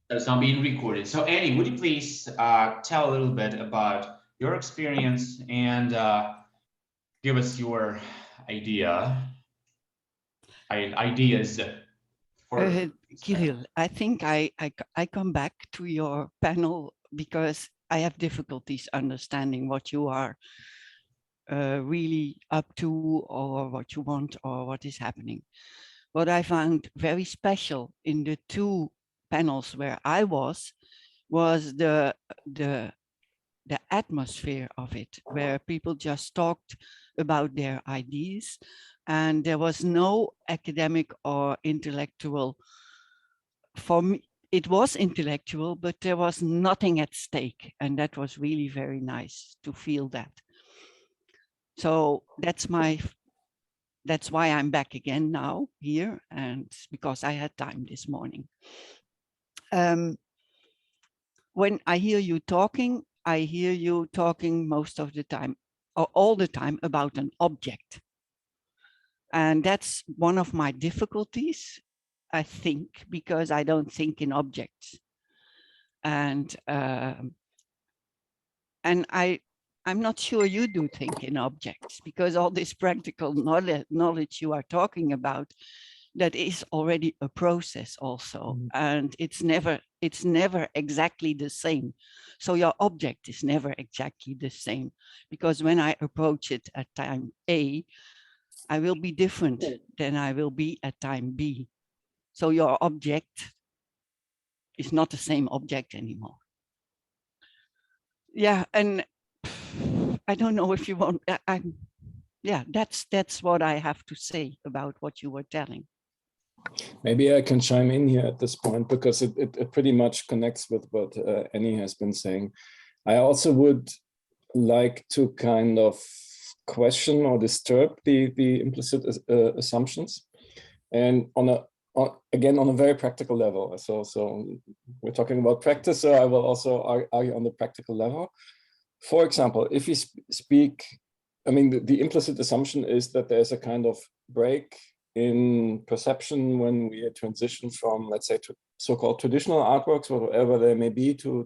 That's not being recorded. So Annie, would you please tell a little bit about your experience and give us your ideas for Kirill, I think I come back to your panel because I have difficulties understanding what you are really up to, or what you want, or what is happening. What I found very special in the two panels where I was the atmosphere of it, where people just talked about their ideas, and there was no academic or intellectual. For me, it was intellectual, but there was nothing at stake, and that was really very nice to feel that. So that's why I'm back again now here, and because I had time this morning. When I hear you talking most of the time, or all the time, about an object. And that's one of my difficulties, I think, because I don't think in objects. And I'm not sure you do think in objects, because all this practical knowledge you are talking about, that is already a process also, and it's never exactly the same. So your object is never exactly the same, because when I approach it at time A, I will be different than I will be at time B. So your object is not the same object anymore. Yeah, and I don't know if you want. Yeah, that's what I have to say about what you were telling. Maybe I can chime in here at this point, because it pretty much connects with what Annie has been saying. I also would like to kind of question or disturb the implicit assumptions, and again on a very practical level. So we're talking about practice, so I will also argue on the practical level. For example, if you speak, I mean, the implicit assumption is that there's a kind of break in perception when we transition from, let's say, to so-called traditional artworks, whatever they may be, to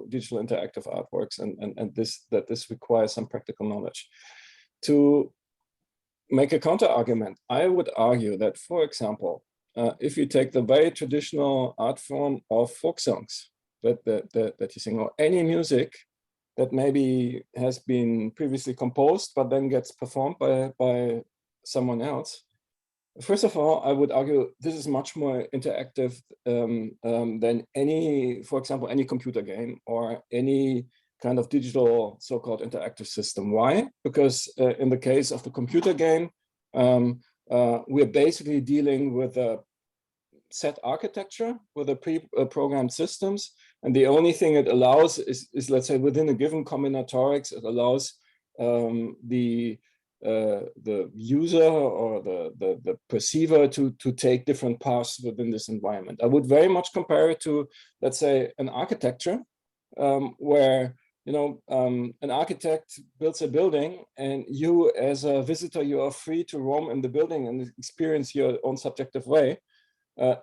digital interactive artworks, and this requires some practical knowledge. To make a counter argument, I would argue that, for example, if you take the very traditional art form of folk songs that you sing, or any music that maybe has been previously composed but then gets performed by someone else. First of all, I would argue this is much more interactive than any, for example, any computer game or any kind of digital so-called interactive system. Why? Because in the case of the computer game, we're basically dealing with a set architecture with a pre-programmed systems, and the only thing it allows is, let's say, within a given combinatorics, it allows the user or the perceiver to take different paths within this environment. I would very much compare it to, let's say, an architecture where, you know, an architect builds a building, and you as a visitor, you are free to roam in the building and experience your own subjective way.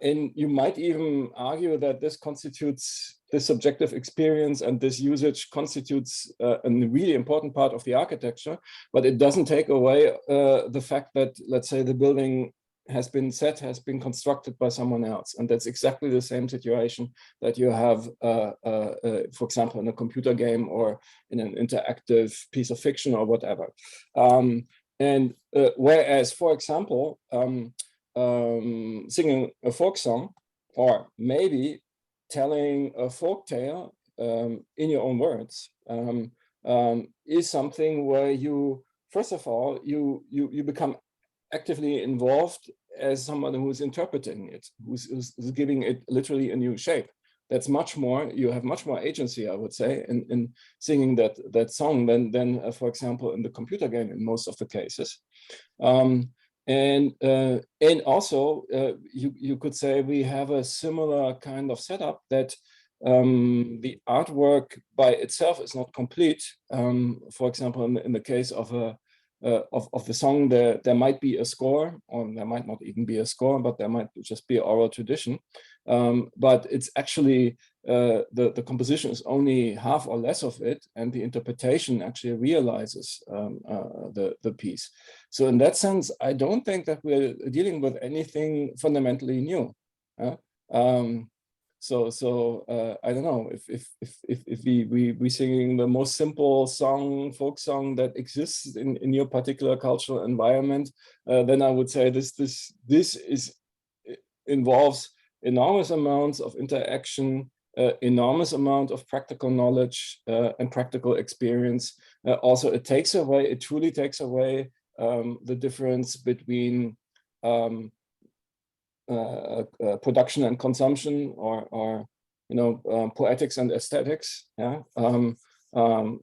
And you might even argue that this constitutes, this subjective experience and this usage constitutes a really important part of the architecture, but it doesn't take away the fact that, let's say, the building has been constructed by someone else. And that's exactly the same situation that you have, for example, in a computer game or in an interactive piece of fiction or whatever. Whereas, for example, singing a folk song, or maybe telling a folk tale in your own words, is something where you, first of all, you become actively involved as someone who's interpreting it, who's giving it literally a new shape. That's much more, you have much more agency, I would say, in singing that song than for example, in the computer game in most of the cases. And also, you could say we have a similar kind of setup that the artwork by itself is not complete. For example, in the case of the song, there might be a score, or there might not even be a score, but there might just be oral tradition. but it's actually the composition is only half or less of it, and the interpretation actually realizes the piece. So in that sense, I don't think that we're dealing with anything fundamentally new. So I don't know if we singing the most simple song, folk song that exists in your particular cultural environment, then I would say this involves enormous amounts of interaction, enormous amount of practical knowledge and practical experience. Also, it truly takes away the difference between production and consumption, or poetics and aesthetics.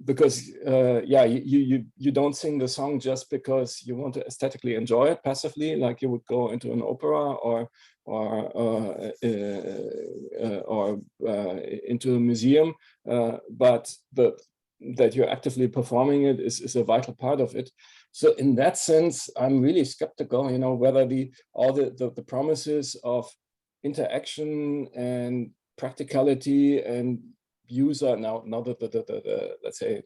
Because you don't sing the song just because you want to aesthetically enjoy it passively, like you would go into an opera or into a museum, but that you're actively performing it is a vital part of it. So in that sense, I'm really skeptical, whether all the promises of interaction and practicality and user, now the let's say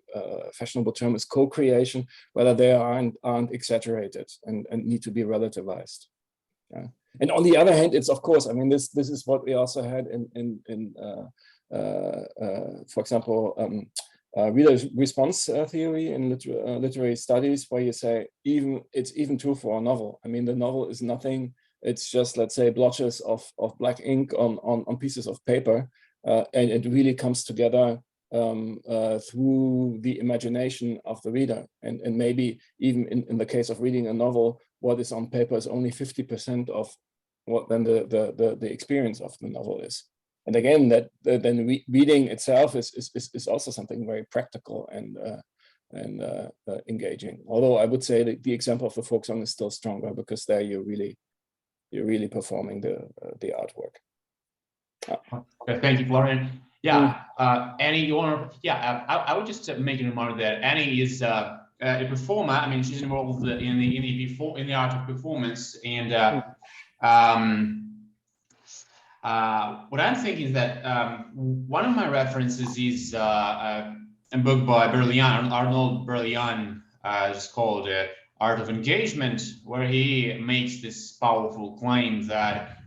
fashionable term is co-creation, whether they aren't exaggerated and need to be relativized. Yeah. And on the other hand, it's of course, I mean, this is what we also had in for example, reader response theory in literary studies, where you say it's even true for a novel. I mean, the novel is nothing. It's just, let's say, blotches of black ink on pieces of paper, and it really comes together through the imagination of the reader. And maybe even in the case of reading a novel, what is on paper is only 50% of what then the experience of the novel is. And again, that then reading itself is also something very practical and engaging. Although I would say that the example of the folk song is still stronger, because there you're really performing the artwork. Okay, thank you, Florian. Yeah, Annie, you want to? Yeah, I would just make a remark that Annie is a performer. I mean, she's involved in the art of performance, and what I'm thinking is that one of my references is a book by Arnold Berlian, it's called Art of Engagement, where he makes this powerful claim that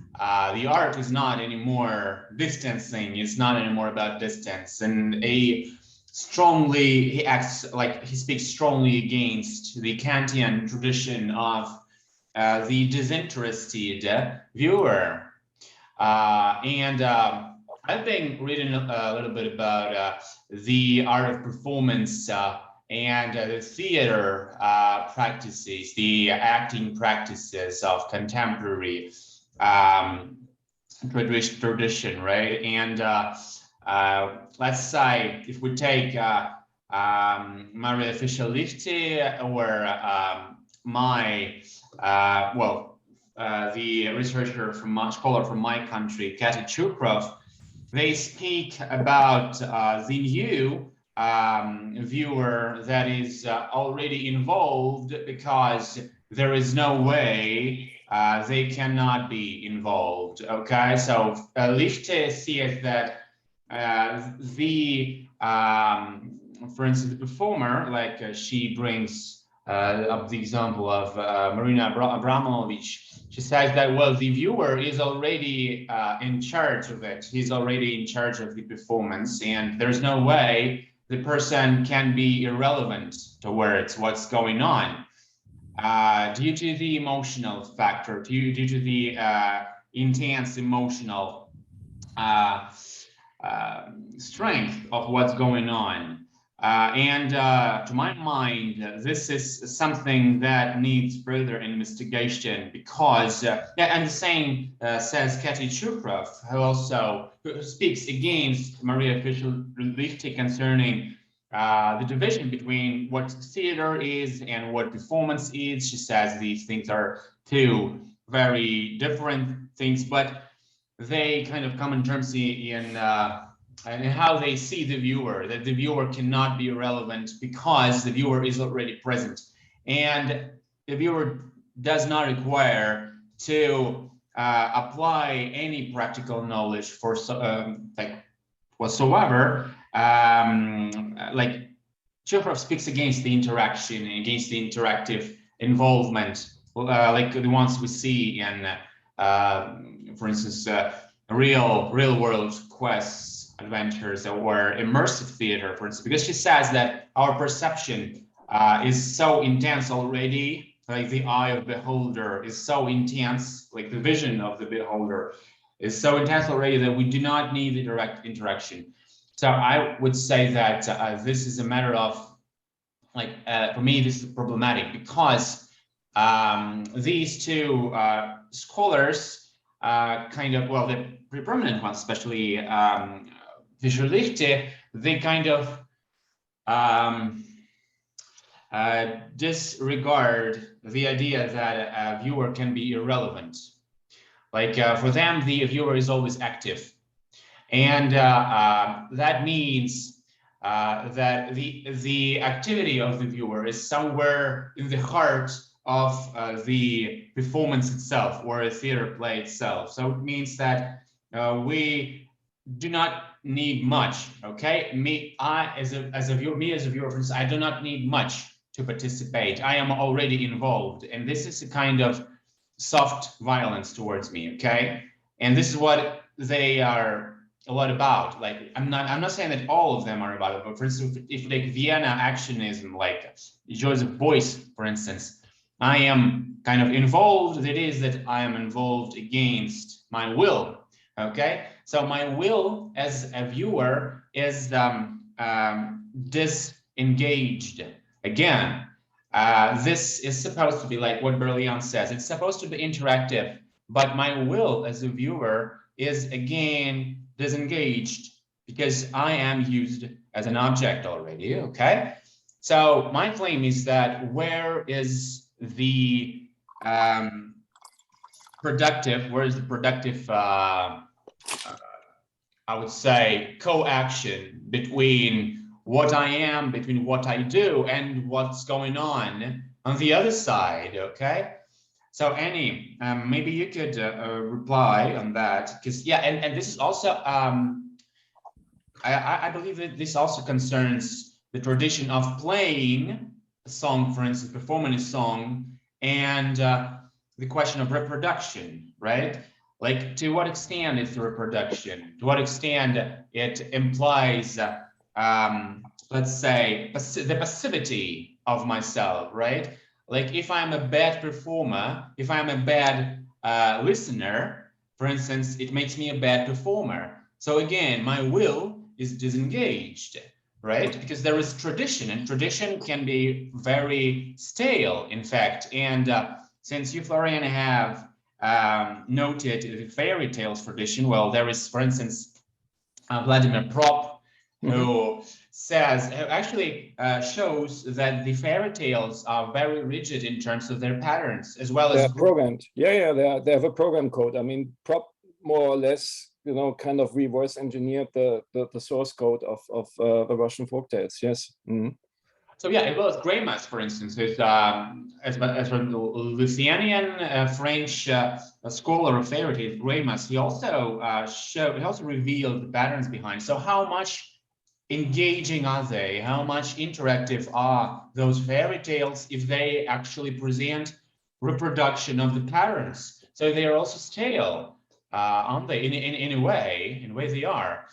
the art is not anymore distancing, it's not anymore about distance, and he speaks strongly against the Kantian tradition of the disinterested viewer. I've been reading a little bit about the art of performance and the theater practices, the acting practices of contemporary tradition, right? And let's say if we take Maria Fischer-Lichte or the researcher scholar from my country, Katy Chukrov, they speak about the new viewer that is already involved, because there is no way they cannot be involved. Okay, so Lichte sees that for instance, the performer, like she brings up the example of Marina Abramovich. She says that, well, the viewer is already in charge of it. He's already in charge of the performance, and there's no way the person can be irrelevant towards what's going on due to the emotional factor, due to the intense emotional strength of what's going on. To my mind, this is something that needs further investigation, because, and the same says Katy Chukrov, who speaks against Maria Fischer-Lichte concerning the division between what theater is and what performance is. She says these things are two very different things, but they kind of come in terms in how they see the viewer, that the viewer cannot be irrelevant because the viewer is already present. And the viewer does not require to apply any practical knowledge for like whatsoever. Like Chekhov speaks against the interaction, against the interactive involvement, like the ones we see in, for instance, real world quests, adventures, or immersive theater, for instance, because she says that our perception is so intense already, like the eye of the beholder is so intense, like the vision of the beholder is so intense already that we do not need the direct interaction. So I would say that this is a matter of, like, for me, this is problematic because these two scholars kind of, well, the preeminent ones, especially Fischer-Lichte, they kind of disregard the idea that a viewer can be irrelevant. Like for them, the viewer is always active. And that means that the activity of the viewer is somewhere in the heart of the performance itself or a theater play itself. So it means that we do not need much. Okay, me as a viewer, for instance, I do not need much to participate. I am already involved, and this is a kind of soft violence towards me. Okay, and this is what they are a lot about. Like, I'm not saying that all of them are about it, but for instance, if like Vienna actionism, like Joseph Beuys, for instance, I am kind of involved. It is that I am involved against my will. Okay, so my will as a viewer is disengaged. Again, this is supposed to be like what Berlian says. It's supposed to be interactive, but my will as a viewer is again disengaged because I am used as an object already. Okay, so my claim is that where is the productive? Where is the productive? I would say co-action between what I am, between what I do, and what's going on the other side. Okay. So Annie, maybe you could reply on that, because yeah, and this is also I believe that this also concerns the tradition of playing a song, for instance, performing a song, and the question of reproduction, right? Like, to what extent is the reproduction? To what extent it implies, let's say, the passivity of myself, right? Like, if I'm a bad performer, if I'm a bad listener, for instance, it makes me a bad performer. So again, my will is disengaged, right? Because there is tradition, and tradition can be very stale, in fact. And since you, Florian, have noted the fairy tales tradition, well, there is, for instance, Vladimir Prop, who says, actually shows that the fairy tales are very rigid in terms of their patterns, as well as programmed. Yeah, they have a program code. I mean, Prop more or less, you know, kind of reverse engineered the source code of the Russian folktales. Yes. So yeah, as well as Cramer, for instance, who's as a Lithuanian French scholar of fairy tales, Cramer, he also revealed the patterns behind. So how much engaging are they? How much interactive are those fairy tales if they actually present reproduction of the patterns? So they are also stale, aren't they? In a way they are.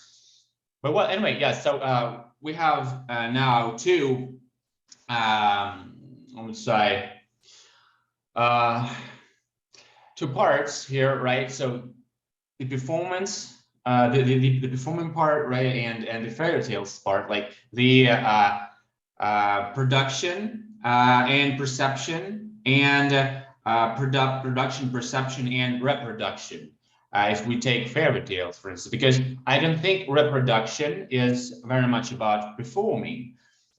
But well, anyway, yeah. So we have now two. I would say two parts here, right? So the performance, the performing part, right, and the fairy tales part, like the production and perception, and production, perception, and reproduction. If we take fairy tales, for instance, because I don't think reproduction is very much about performing.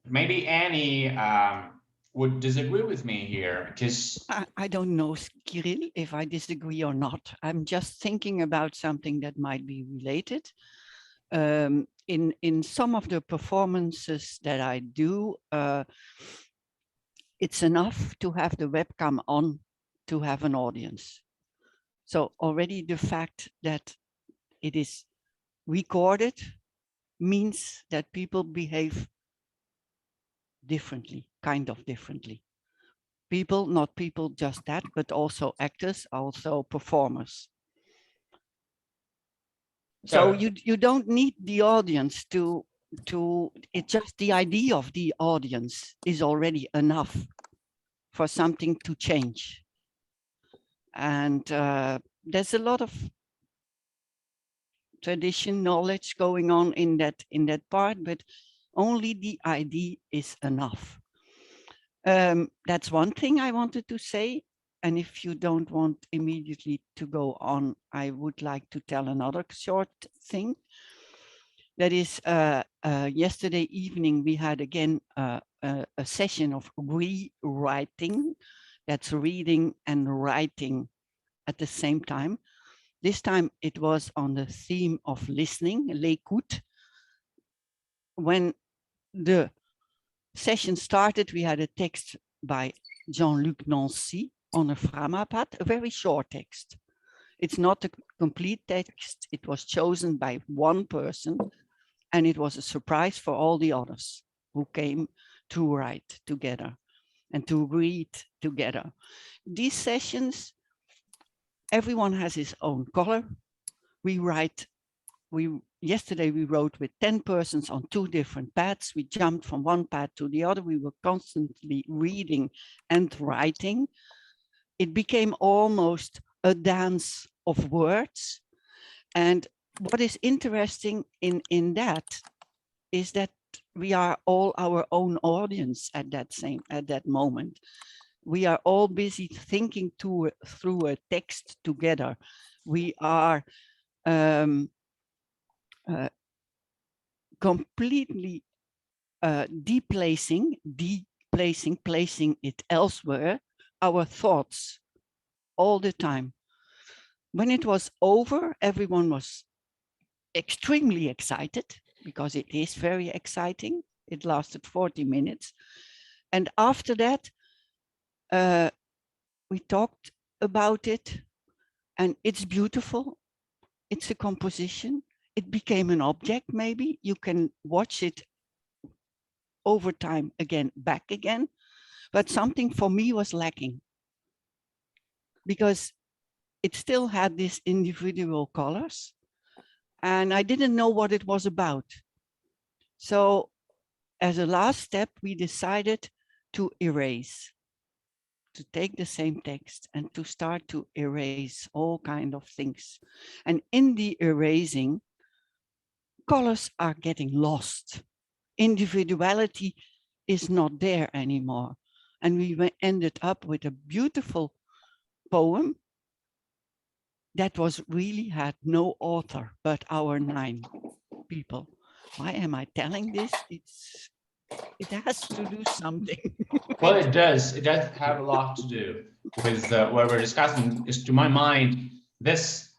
Maybe Annie would disagree with me here, because I don't know, Kirill, if I disagree or not. I'm just thinking about something that might be related. In some of the performances that I do, it's enough to have the webcam on to have an audience. So already the fact that it is recorded means that people behave differently, kind of differently. People, not people just that, but also actors, also performers. So you don't need the audience to it's just the idea of the audience is already enough for something to change. And there's a lot of tradition knowledge going on in that part, but only the idea is enough. That's one thing I wanted to say. And if you don't want immediately to go on, I would like to tell another short thing. That is, yesterday evening, we had again a session of rewriting. That's reading and writing at the same time. This time it was on the theme of listening, l'écoute. When the session started, we had a text by Jean-Luc Nancy on a Framapad, a very short text. It's not a complete text. It was chosen by one person, and it was a surprise for all the others who came to write together and to read together. These sessions, everyone has his own color. Yesterday we wrote with 10 persons on 2 different pads. We jumped from one pad to the other. We were constantly reading and writing. It became almost a dance of words. And what is interesting in that is that we are all our own audience at that moment. We are all busy thinking through a text together. We are completely placing it elsewhere, our thoughts all the time. When it was over, everyone was extremely excited, because it is very exciting. It lasted 40 minutes. And after that, we talked about it, and it's beautiful. It's a composition. It became an object, maybe. You can watch it over time again, back again. But something for me was lacking, because it still had these individual colors, and I didn't know what it was about. So as a last step, we decided to erase, to take the same text and to start to erase all kind of things. And in the erasing, colors are getting lost. Individuality is not there anymore. And we ended up with a beautiful poem that was really had no author but our 9 people. Why am I telling this? It has to do something. Well, it does. It does have a lot to do with what we're discussing. Is, to my mind, this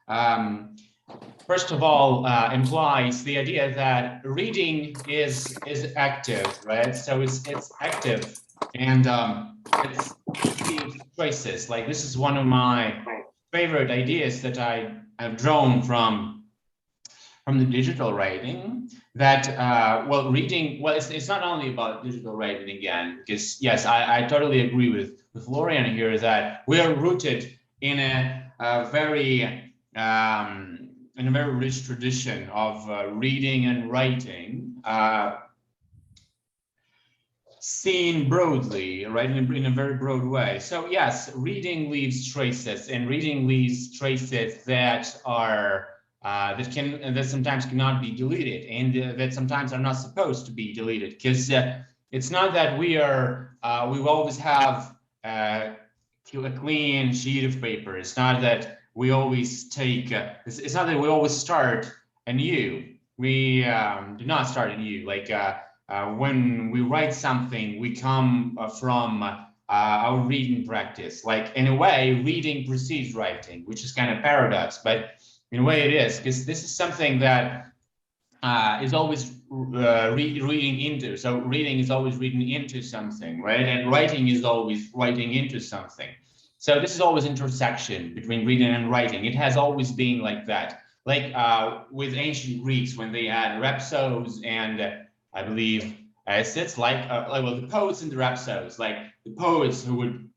first of all implies the idea that reading is active, right? So it's active, and it's choices. Like, this is one of my favorite ideas that I have drawn from the digital writing, that well, reading, well, it's not only about digital writing again, because yes, I totally agree with Florian here, that we are rooted in a very rich tradition of reading and writing, seen broadly, right, in a very broad way. So yes, reading leaves traces, and reading leaves traces that are that sometimes cannot be deleted, and that sometimes are not supposed to be deleted, because it's not that we always have a clean sheet of paper. It's not that we always take it's not that we always start anew. We do not start anew. Like when we write something, we come from our reading practice. Like, in a way, reading precedes writing, which is kind of paradox, but in a way it is, because this is something that is always reading into. So reading is always reading into something, right? And writing is always writing into something. So this is always intersection between reading and writing. It has always been like that. Like with ancient Greeks, when they had rhapsodes and I believe it's like well, the poets and the rhapsodes, like the poets who would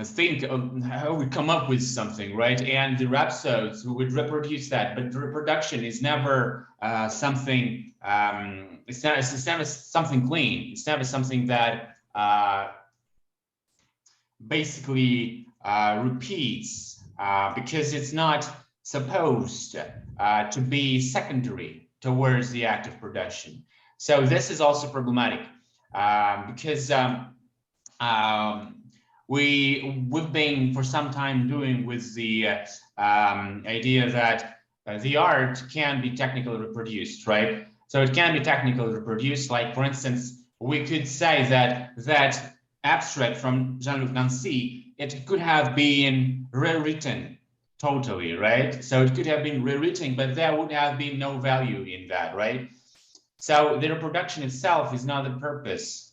think of how we come up with something, right? And the rhapsodes who would reproduce that, but the reproduction is never something. It's never something clean. It's never something that basically repeats because it's not supposed to be secondary towards the act of production. So this is also problematic because we've been for some time doing with the idea that the art can be technically reproduced, right? So it can be technically reproduced. Like for instance, we could say that abstract from Jean-Luc Nancy, it could have been rewritten totally, right? So it could have been rewritten, but there would have been no value in that, right? So the reproduction itself is not the purpose.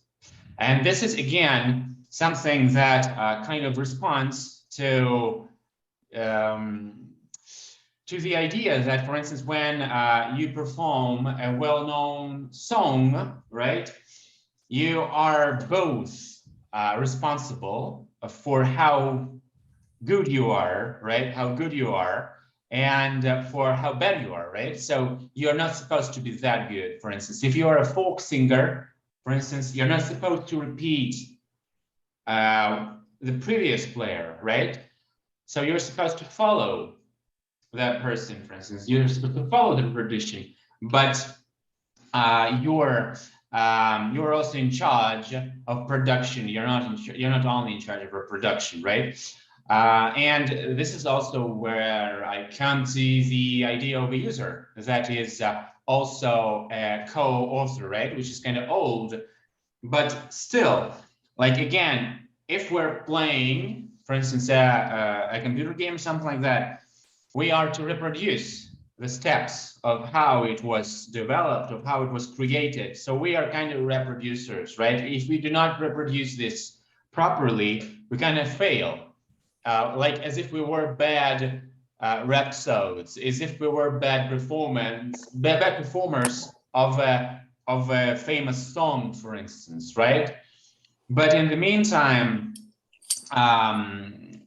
And this is, again, something that kind of responds to the idea that, for instance, when you perform a well-known song, right, you are both responsible for how good you are, right, how good you are, and for how bad you are, right? So you're not supposed to be that good. For instance, if you are a folk singer, for instance, you're not supposed to repeat the previous player, right? So you're supposed to follow that person, for instance. You're supposed to follow the tradition, but you're also in charge of production. You're not only in charge of reproduction, right? And this is also where I come to the idea of a user that is also a co-author, right? Which is kind of old, but still, like again, if we're playing, for instance, a computer game, something like that, we are to reproduce the steps of how it was developed, of how it was created. So we are kind of reproducers, right? If we do not reproduce this properly, we kind of fail. Like as if we were bad rhapsodes, as if we were bad performers of a famous song, for instance, right? But in the meantime,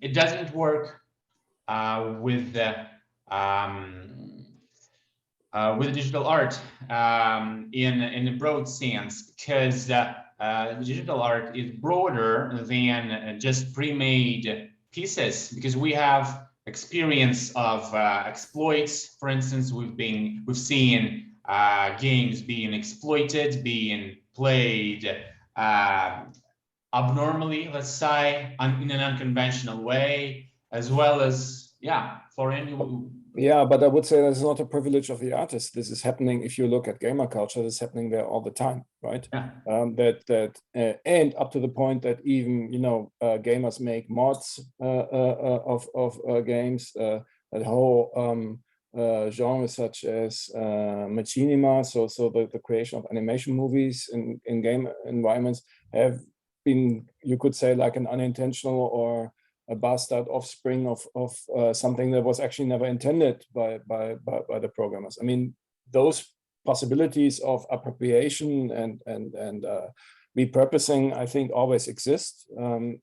it doesn't work with digital art in a broad sense, because digital art is broader than just pre-made pieces, because we have experience of exploits. For instance, we've seen games being exploited, being played abnormally, let's say, in an unconventional way, as well as, yeah, Florian. Yeah, but I would say that's not a privilege of the artist. This is happening. If you look at gamer culture, this is happening there all the time, right? Yeah. And up to the point that even gamers make mods of games. That whole genres such as machinima, so the creation of animation movies in game environments have been, you could say, like an unintentional or a bastard offspring of something that was actually never intended by the programmers. I mean, those possibilities of appropriation and repurposing, I think, always exist.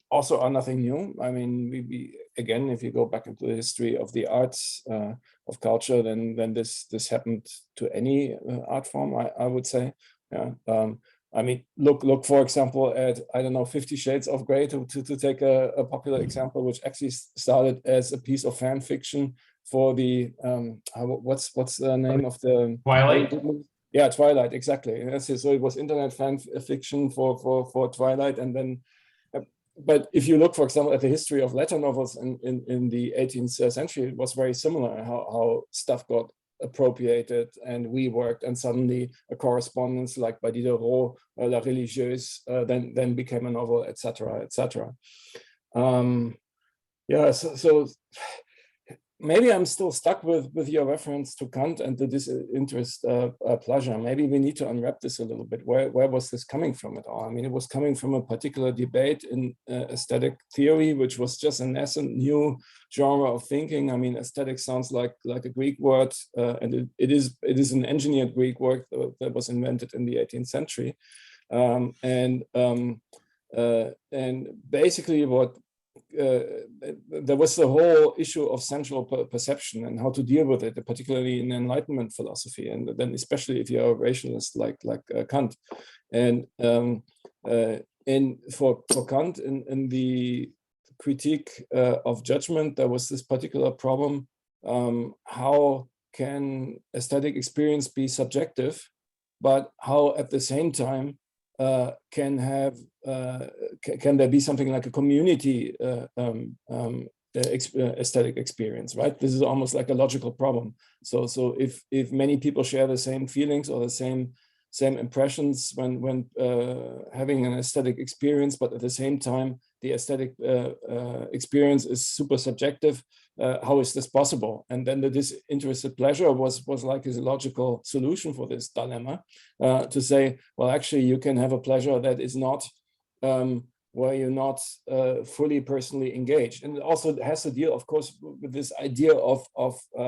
Also are nothing new. I mean, we again, if you go back into the history of the arts, of culture, then this happened to any art form, I would say. Yeah. I mean, look, for example, at, I don't know, 50 Shades of Grey, to take a popular example, which actually started as a piece of fan fiction for the, what's the name of the... Twilight? Yeah, Twilight, exactly. So it was internet fan fiction for Twilight. And then, but if you look, for example, at the history of letter novels in the 18th century, it was very similar, how stuff got appropriated and reworked, and suddenly a correspondence like by Diderot, La Religieuse, then became a novel, etc., etc. Yeah, so maybe I'm still stuck with your reference to Kant and the disinterest pleasure. Maybe we need to unwrap this a little bit. Where was this coming from at all? I mean, it was coming from a particular debate in aesthetic theory, which was just a nascent new genre of thinking. I mean, aesthetic sounds like a Greek word, and it is an engineered Greek word that was invented in the 18th century. And basically what there was the whole issue of sensual perception and how to deal with it, particularly in Enlightenment philosophy, and then especially if you're a rationalist like Kant. And for Kant, in the critique of judgment, there was this particular problem: how can aesthetic experience be subjective, but how at the same time can there be something like a community aesthetic experience, right? This is almost like a logical problem. So if many people share the same feelings or the same impressions when having an aesthetic experience, but at the same time the aesthetic experience is super subjective, how is this possible? And then the disinterested pleasure was like his logical solution for this dilemma, to say, well, actually, you can have a pleasure that is not where you're not fully personally engaged. And it also has to deal, of course, with this idea of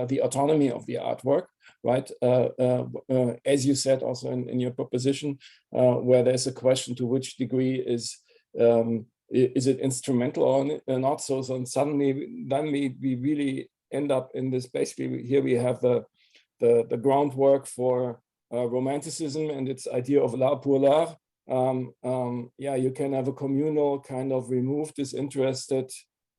the autonomy of the artwork, right? As you said also in your proposition, where there's a question to which degree is it instrumental or not? So suddenly, then we really end up in this. Basically, here we have the groundwork for Romanticism and its idea of l'art pour l'art. Yeah, you can have a communal kind of removed, disinterested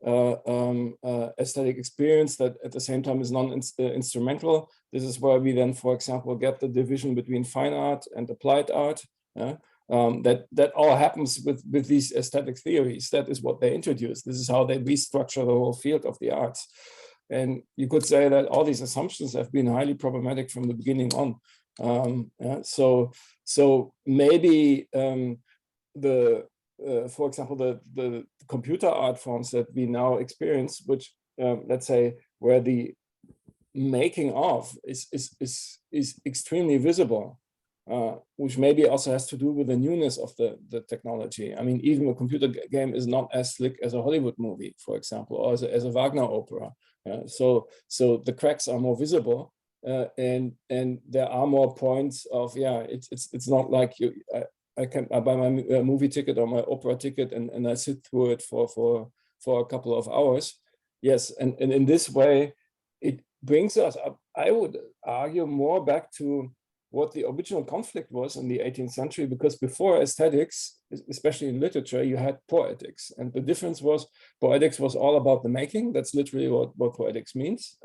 aesthetic experience that at the same time is non-instrumental. This is where we then, for example, get the division between fine art and applied art. That all happens with these aesthetic theories. That is what they introduce. This is how they restructure the whole field of the arts. And you could say that all these assumptions have been highly problematic from the beginning on. So maybe for example, the computer art forms that we now experience, which let's say where the making of is extremely visible. Which maybe also has to do with the newness of the technology. I mean, even a computer game is not as slick as a Hollywood movie, for example, or as a Wagner opera. So the cracks are more visible, and there are more points of, yeah, it's not like I buy my movie ticket or my opera ticket and I sit through it for a couple of hours. Yes, and in this way, it brings us up, I would argue, more back to what the original conflict was in the 18th century, because before aesthetics, especially in literature, you had poetics. And the difference was poetics was all about the making. That's literally what poetics means.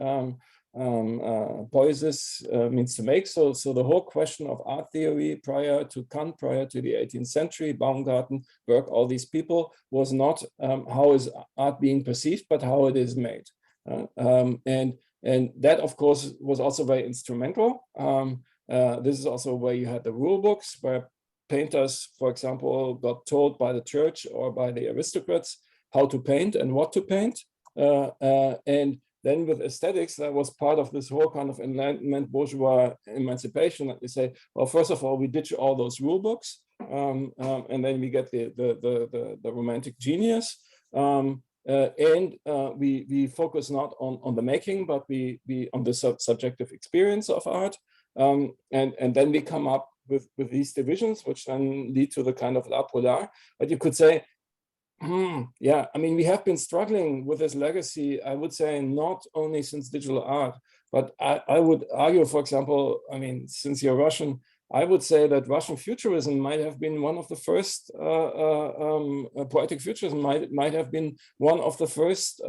Poiesis means to make. So the whole question of art theory prior to Kant, prior to the 18th century, Baumgarten, Burke, all these people, was not how is art being perceived, but how it is made. And that, of course, was also very instrumental. This is also where you had the rule books, where painters, for example, got told by the church or by the aristocrats how to paint and what to paint. And then with aesthetics, that was part of this whole kind of Enlightenment bourgeois emancipation, that they say, well, first of all, we ditch all those rule books, and then we get the romantic genius. And we focus not on the making, but we on the subjective experience of art. And then we come up with these divisions, which then lead to the kind of l'art pour l'art. But you could say, yeah, I mean, we have been struggling with this legacy, I would say, not only since digital art, but I would argue, for example, I mean, since you're Russian, I would say that Russian futurism might have been one of the first, poetic futurism might have been one of the first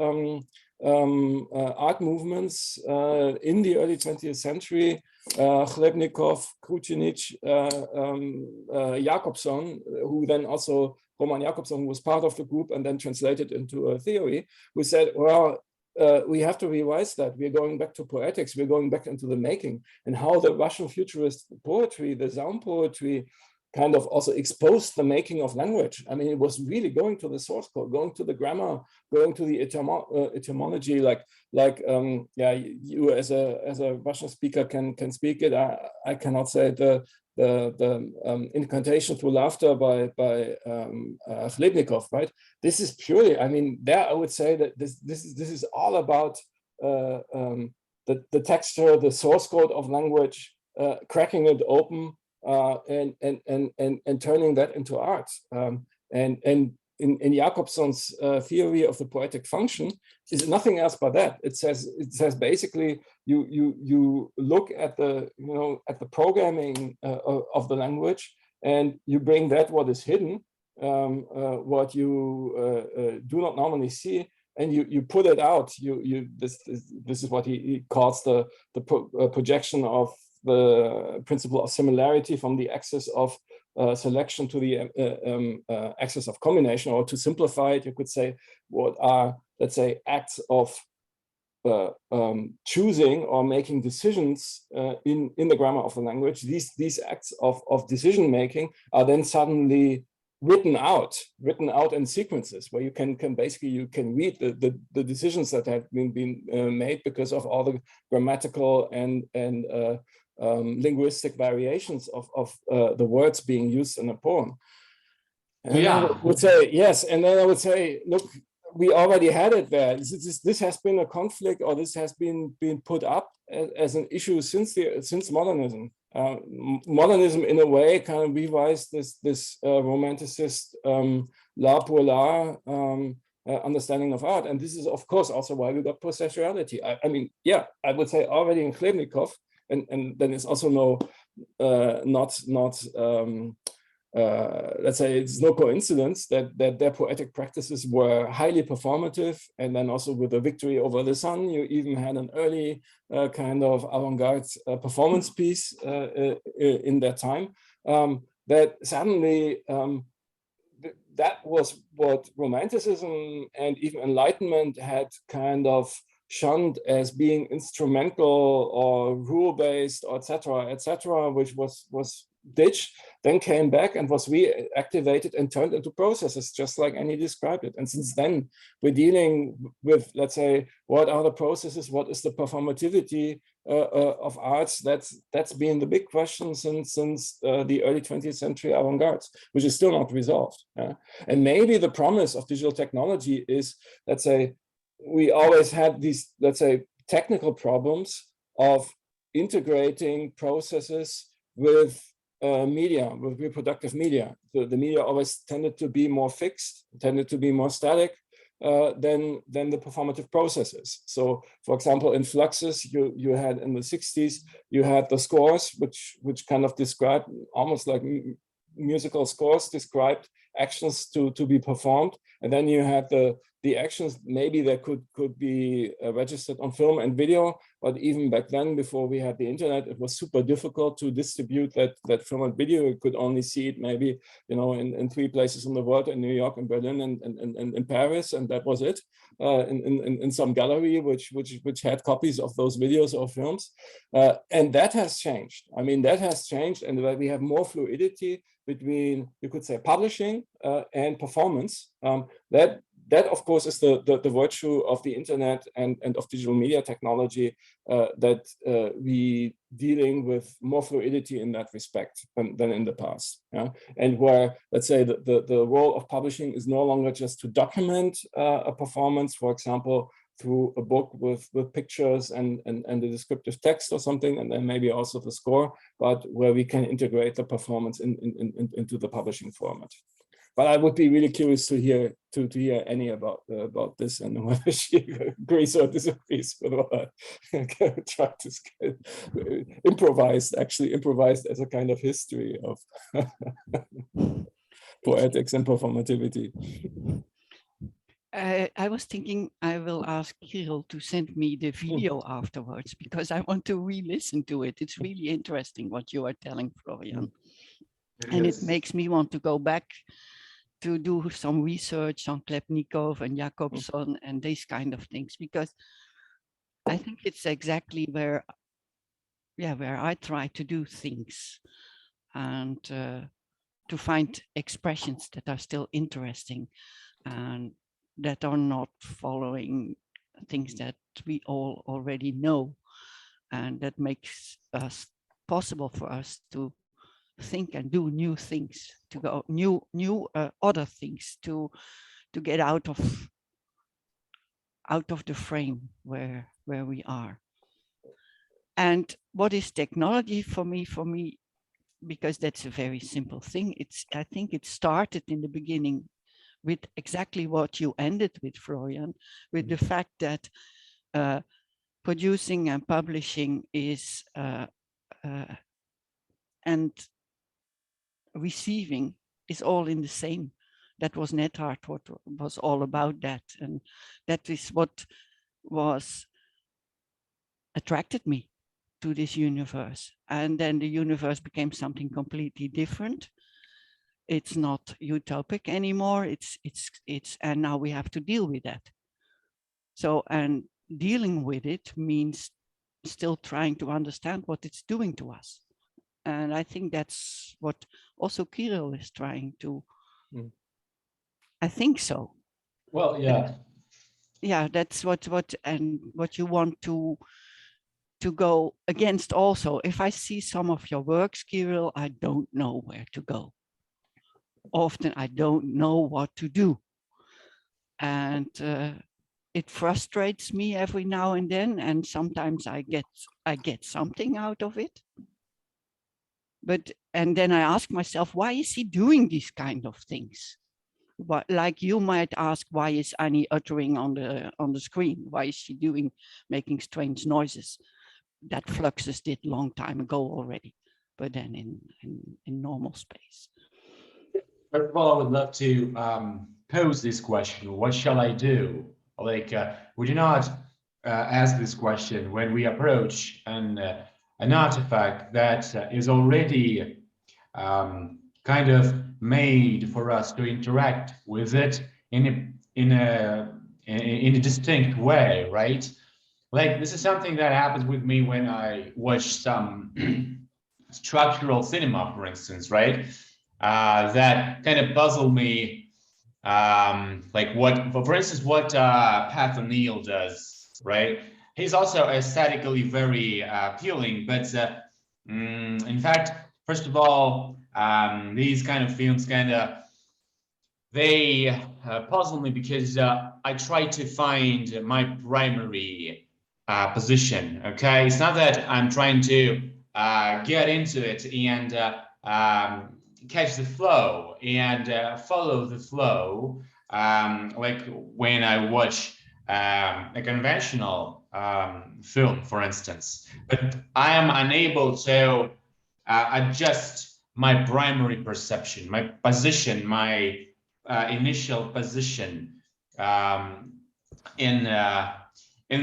art movements in the early 20th century. Chlebnikov, Krucinic, Jakobson, who then also, Roman Jakobson, who was part of the group and then translated into a theory, who said, well, we have to revise that. We're going back to poetics. We're going back into the making, and how the Russian futurist poetry, the Zaun poetry, kind of also exposed the making of language. I mean, it was really going to the source code, going to the grammar, going to the etymology. Yeah, you as a Russian speaker can speak it. I cannot say the incantation through laughter by Chlebnikov, right? This is purely, I mean, there I would say that this is all about the texture, the source code of language, cracking it open, and turning that into art. And in Jacobson's theory of the poetic function is nothing else but that. It says basically you look at the at the programming of the language, and you bring that what is hidden, what you do not normally see, and you put it out. This is what he calls the projection of the principle of similarity from the axis of selection to the axis of combination. Or to simplify it, you could say what are, let's say, acts of choosing or making decisions in the grammar of the language. These acts of decision making are then suddenly written out in sequences where you can basically read the decisions that have been made because of all the grammatical and linguistic variations of the words being used in a poem. And yeah, I would say yes, and then I would say, look, we already had it there. This has been a conflict, or this has been put up as an issue since modernism. Modernism, in a way, kind of revised this romanticist l'art pour l'art understanding of art, and this is, of course, also why we got processuality. I mean, yeah, I would say already in Chlebnikov, and then it's also let's say it's no coincidence that their poetic practices were highly performative, and then also with the victory over the sun, you even had an early kind of avant-garde performance piece in that time. That suddenly that was what Romanticism and even Enlightenment had kind of shunned as being instrumental or rule-based, or etc., which was ditched, then came back and was reactivated and turned into processes, just like Annie described it. And since then, we're dealing with, let's say, what are the processes, what is the performativity of arts? That's been the big question since the early 20th century avant-garde, which is still not resolved. And maybe the promise of digital technology is, let's say, we always had these, let's say, technical problems of integrating processes with media, with reproductive media. The media always tended to be more fixed, tended to be more static than the performative processes. So, for example, in Fluxus, you had in the 60s, you had the scores, which kind of described, almost like musical scores, described actions to be performed, and then you had the actions maybe that could be registered on film and video, but even back then, before we had the internet, it was super difficult to distribute that film and video. You could only see it maybe, in 3 places in the world, in New York and Berlin and in Paris, and that was it. In some gallery which had copies of those videos or films, and that has changed. I mean, that has changed, and we have more fluidity between, you could say, publishing and performance. That of course is the virtue of the internet and of digital media technology, that we dealing with more fluidity in that respect than in the past. And where, let's say, the role of publishing is no longer just to document a performance, for example, through a book with pictures and the descriptive text or something, and then maybe also the score, but where we can integrate the performance into the publishing format. But I would be really curious to hear Annie about this, and whether she agrees or disagrees with what I tried to improvised as a kind of history of poetics and performativity. I was thinking I will ask Kirill to send me the video afterwards, because I want to re-listen to it. It's really interesting what you are telling, Florian. And it makes me want to go back to do some research on Chlebnikov and Jacobson and these kind of things, because I think it's exactly where I try to do things. And to find expressions that are still interesting and that are not following things that we all already know, and that makes us possible for us to think and do new things, to go new other things, to get out of the frame where we are. And what is technology for me, because that's a very simple thing. I think it started in the beginning with exactly what you ended with, Florian, with the fact that producing and publishing is and receiving is all in the same. That was NetArt, what was all about that. And that is what was attracted me to this universe. And then the universe became something completely different. It's not utopic anymore. And now we have to deal with that. So, and dealing with it means still trying to understand what it's doing to us. And I think that's what also Kirill is trying to, I think so. Well, yeah. Yeah, that's what you want to go against also. If I see some of your works, Kirill, I don't know where to go. Often I don't know what to do. And it frustrates me every now and then, and sometimes I get something out of it. And then I ask myself, why is he doing these kind of things? But like you might ask, why is Annie uttering on the screen? Why is she making strange noises? That Fluxus did long time ago already, but then in normal space. First of all, I would love to pose this question: what shall I do? Like, we do not ask this question when we approach an artifact that is already kind of made for us to interact with it in a distinct way, right? Like, this is something that happens with me when I watch some structural cinema, for instance, right? That kind of puzzle me, like for instance, what Pat O'Neill does, right? He's also aesthetically very appealing, but in fact, first of all, these kind of films they puzzle me because I try to find my primary position. Okay, it's not that I'm trying to get into it and catch the flow and follow the flow, like when I watch a conventional film, for instance. But I am unable to adjust my primary perception, my position, my initial position in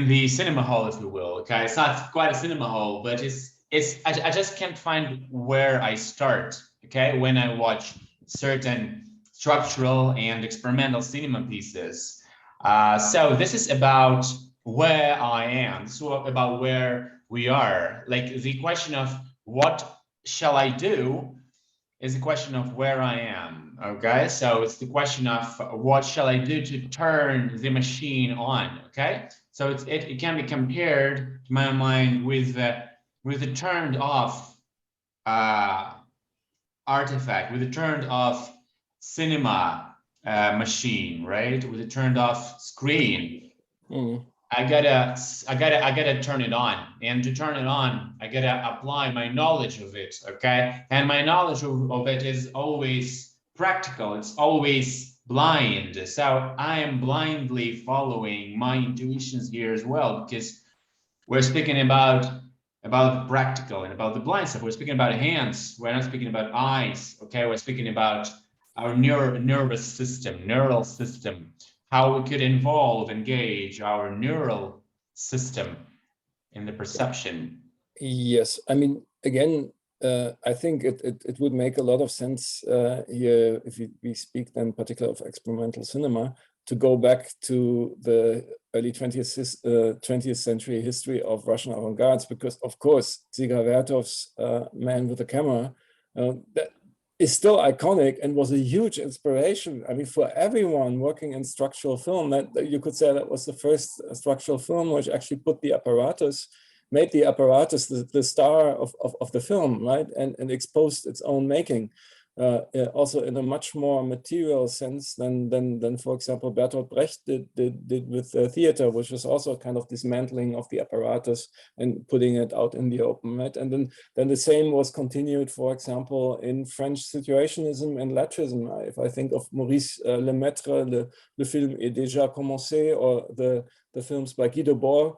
the cinema hall, if you will. Okay, it's not quite a cinema hall, but I just can't find where I start. Okay, when I watch certain structural and experimental cinema pieces. So this is about where I am. This is about where we are. Like, the question of what shall I do is the question of where I am. Okay, so it's the question of what shall I do to turn the machine on. Okay, so it can be compared, to my mind, with the turned off artifact, with a turned off cinema machine, right? With a turned off screen. I gotta turn it on, and to turn it on, I gotta apply my knowledge of it. Okay, and my knowledge of it is always practical. It's always blind. So I am blindly following my intuitions here as well, because we're speaking about the practical and about the blind stuff. We're speaking about hands. We're not speaking about eyes. Okay, we're speaking about our nervous system, neural system, how we could engage our neural system in the perception. Yes, I mean, again, I think it would make a lot of sense here, if we speak then particularly of experimental cinema, to go back to the early 20th century history of Russian avant-gardes, because of course Dziga Vertov's Man with a Camera, that is still iconic and was a huge inspiration. I mean, for everyone working in structural film, that you could say that was the first structural film which actually put the apparatus, made the apparatus the star of the film, right? And exposed its own making. Also in a much more material sense than for example, Bertolt Brecht did with theater, which was also kind of dismantling of the apparatus and putting it out in the open, right? And then the same was continued, for example, in French situationism and Lattrism. If I think of Maurice Lemaitre, Le film est déjà commencé, or the films by Guy Debord,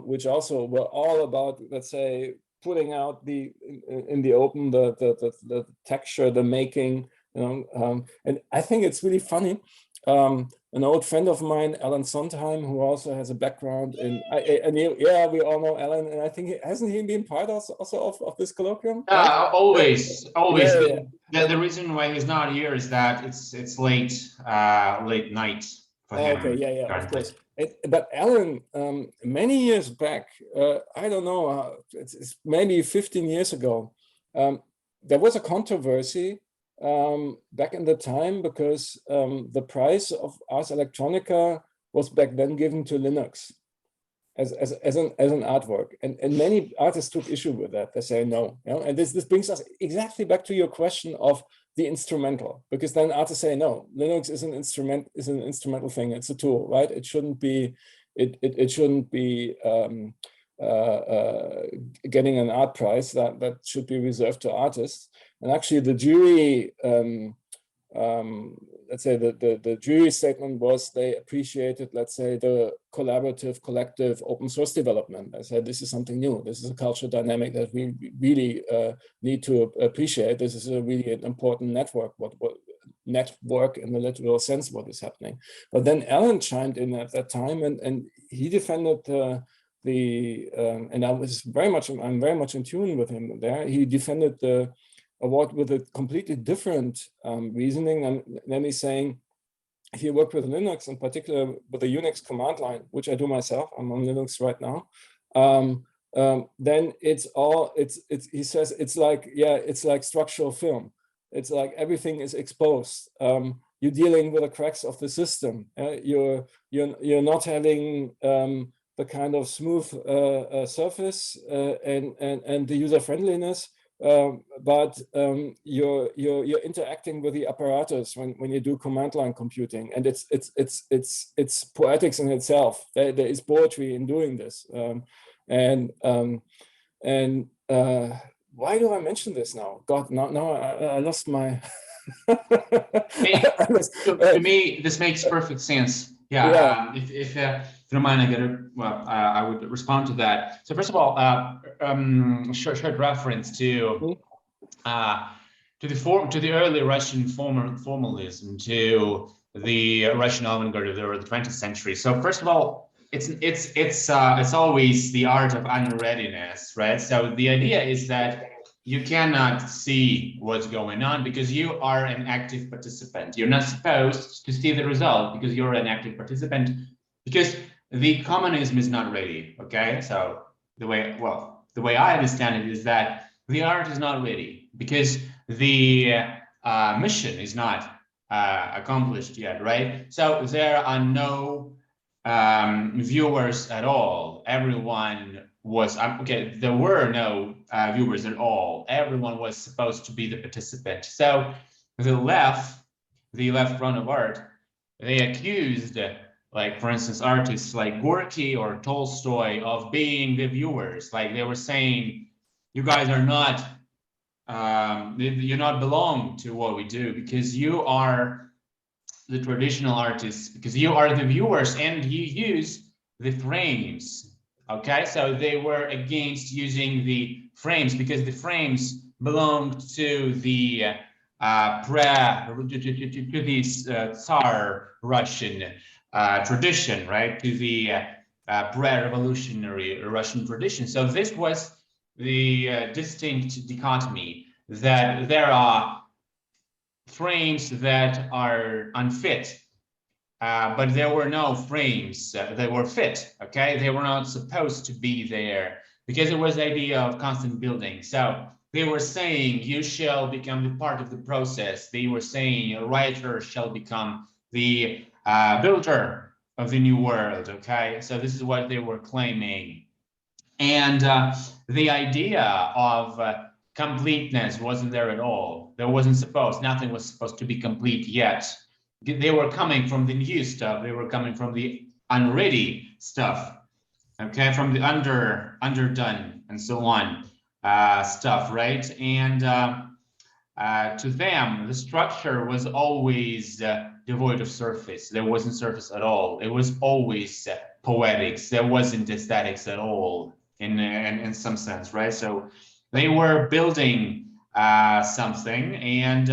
which also were all about, let's say, putting out in the open the texture, the making, you know, and I think it's really funny. An old friend of mine, Alan Sondheim, who also has a background in, yeah, we all know Alan, and I think hasn't he been part also of this colloquium? Yeah, right? always. Yeah. The reason why he's not here is that it's late night for him. Okay, yeah, currently. of course. But Alan, many years back, I don't know, it's maybe 15 years ago, there was a controversy back in the time because the price of Ars Electronica was back then given to Linux as an artwork, and many artists took issue with that. They say no, you know, and this brings us exactly back to your question of the instrumental, because then artists say no, Linux is an instrumental thing. It's a tool, right? It shouldn't be getting an art prize. That should be reserved to artists. And actually, the jury, let's say the jury statement was they appreciated, let's say, the collaborative, collective, open source development. I said, this is something new. This is a cultural dynamic that we really need to appreciate. This is a really important network, what network in the literal sense, what is happening. But then Alan chimed in at that time, and he defended and I'm very much in tune with him there. He defended the award with a completely different reasoning, and then he's saying, if you work with Linux, in particular with the Unix command line, which I do myself, I'm on Linux right now, then he says it's like structural film. It's like everything is exposed. You're dealing with the cracks of the system. You're not having the kind of smooth surface and the user friendliness. But you're interacting with the apparatus when you do command line computing, and it's poetics in itself. There is poetry in doing this, and why do I mention this now? God, now I lost my. To me, this makes perfect sense. Yeah. If you don't mind, I would respond to that. So first of all, short reference to the early Russian formalism, to the Russian avant-garde of the early 20th century. So first of all, it's always the art of unreadiness, right? So the idea is that you cannot see what's going on because you are an active participant. You're not supposed to see the result because you're an active participant, because the communism is not ready. Okay, so the way I understand it is that the art is not ready because the mission is not accomplished yet, right? So there are no viewers at all. Everyone was there were no viewers at all. Everyone was supposed to be the participant. So the left front of art, they accused, like, for instance, artists like Gorky or Tolstoy of being the viewers. Like, they were saying, you guys are not you not belong to what we do because you are the traditional artists, because you are the viewers and you use the frames. Okay, so they were against using the frames because the frames belonged to the Tsar Russian tradition, right? To the pre-revolutionary Russian tradition. So this was the distinct dichotomy, that there are frames that are unfit. But there were no frames that were fit, okay? They were not supposed to be there because it was the idea of constant building. So they were saying you shall become the part of the process. They were saying a writer shall become the builder of the new world. Okay, so this is what they were claiming. And the idea of completeness wasn't there at all. There wasn't supposed, nothing was supposed to be complete yet. They were coming from the new stuff. They were coming from the unready stuff. Okay, from the underdone and so on stuff, right? And to them, the structure was always devoid of surface. There wasn't surface at all. It was always poetics. There wasn't aesthetics at all in some sense, right? So they were building something, and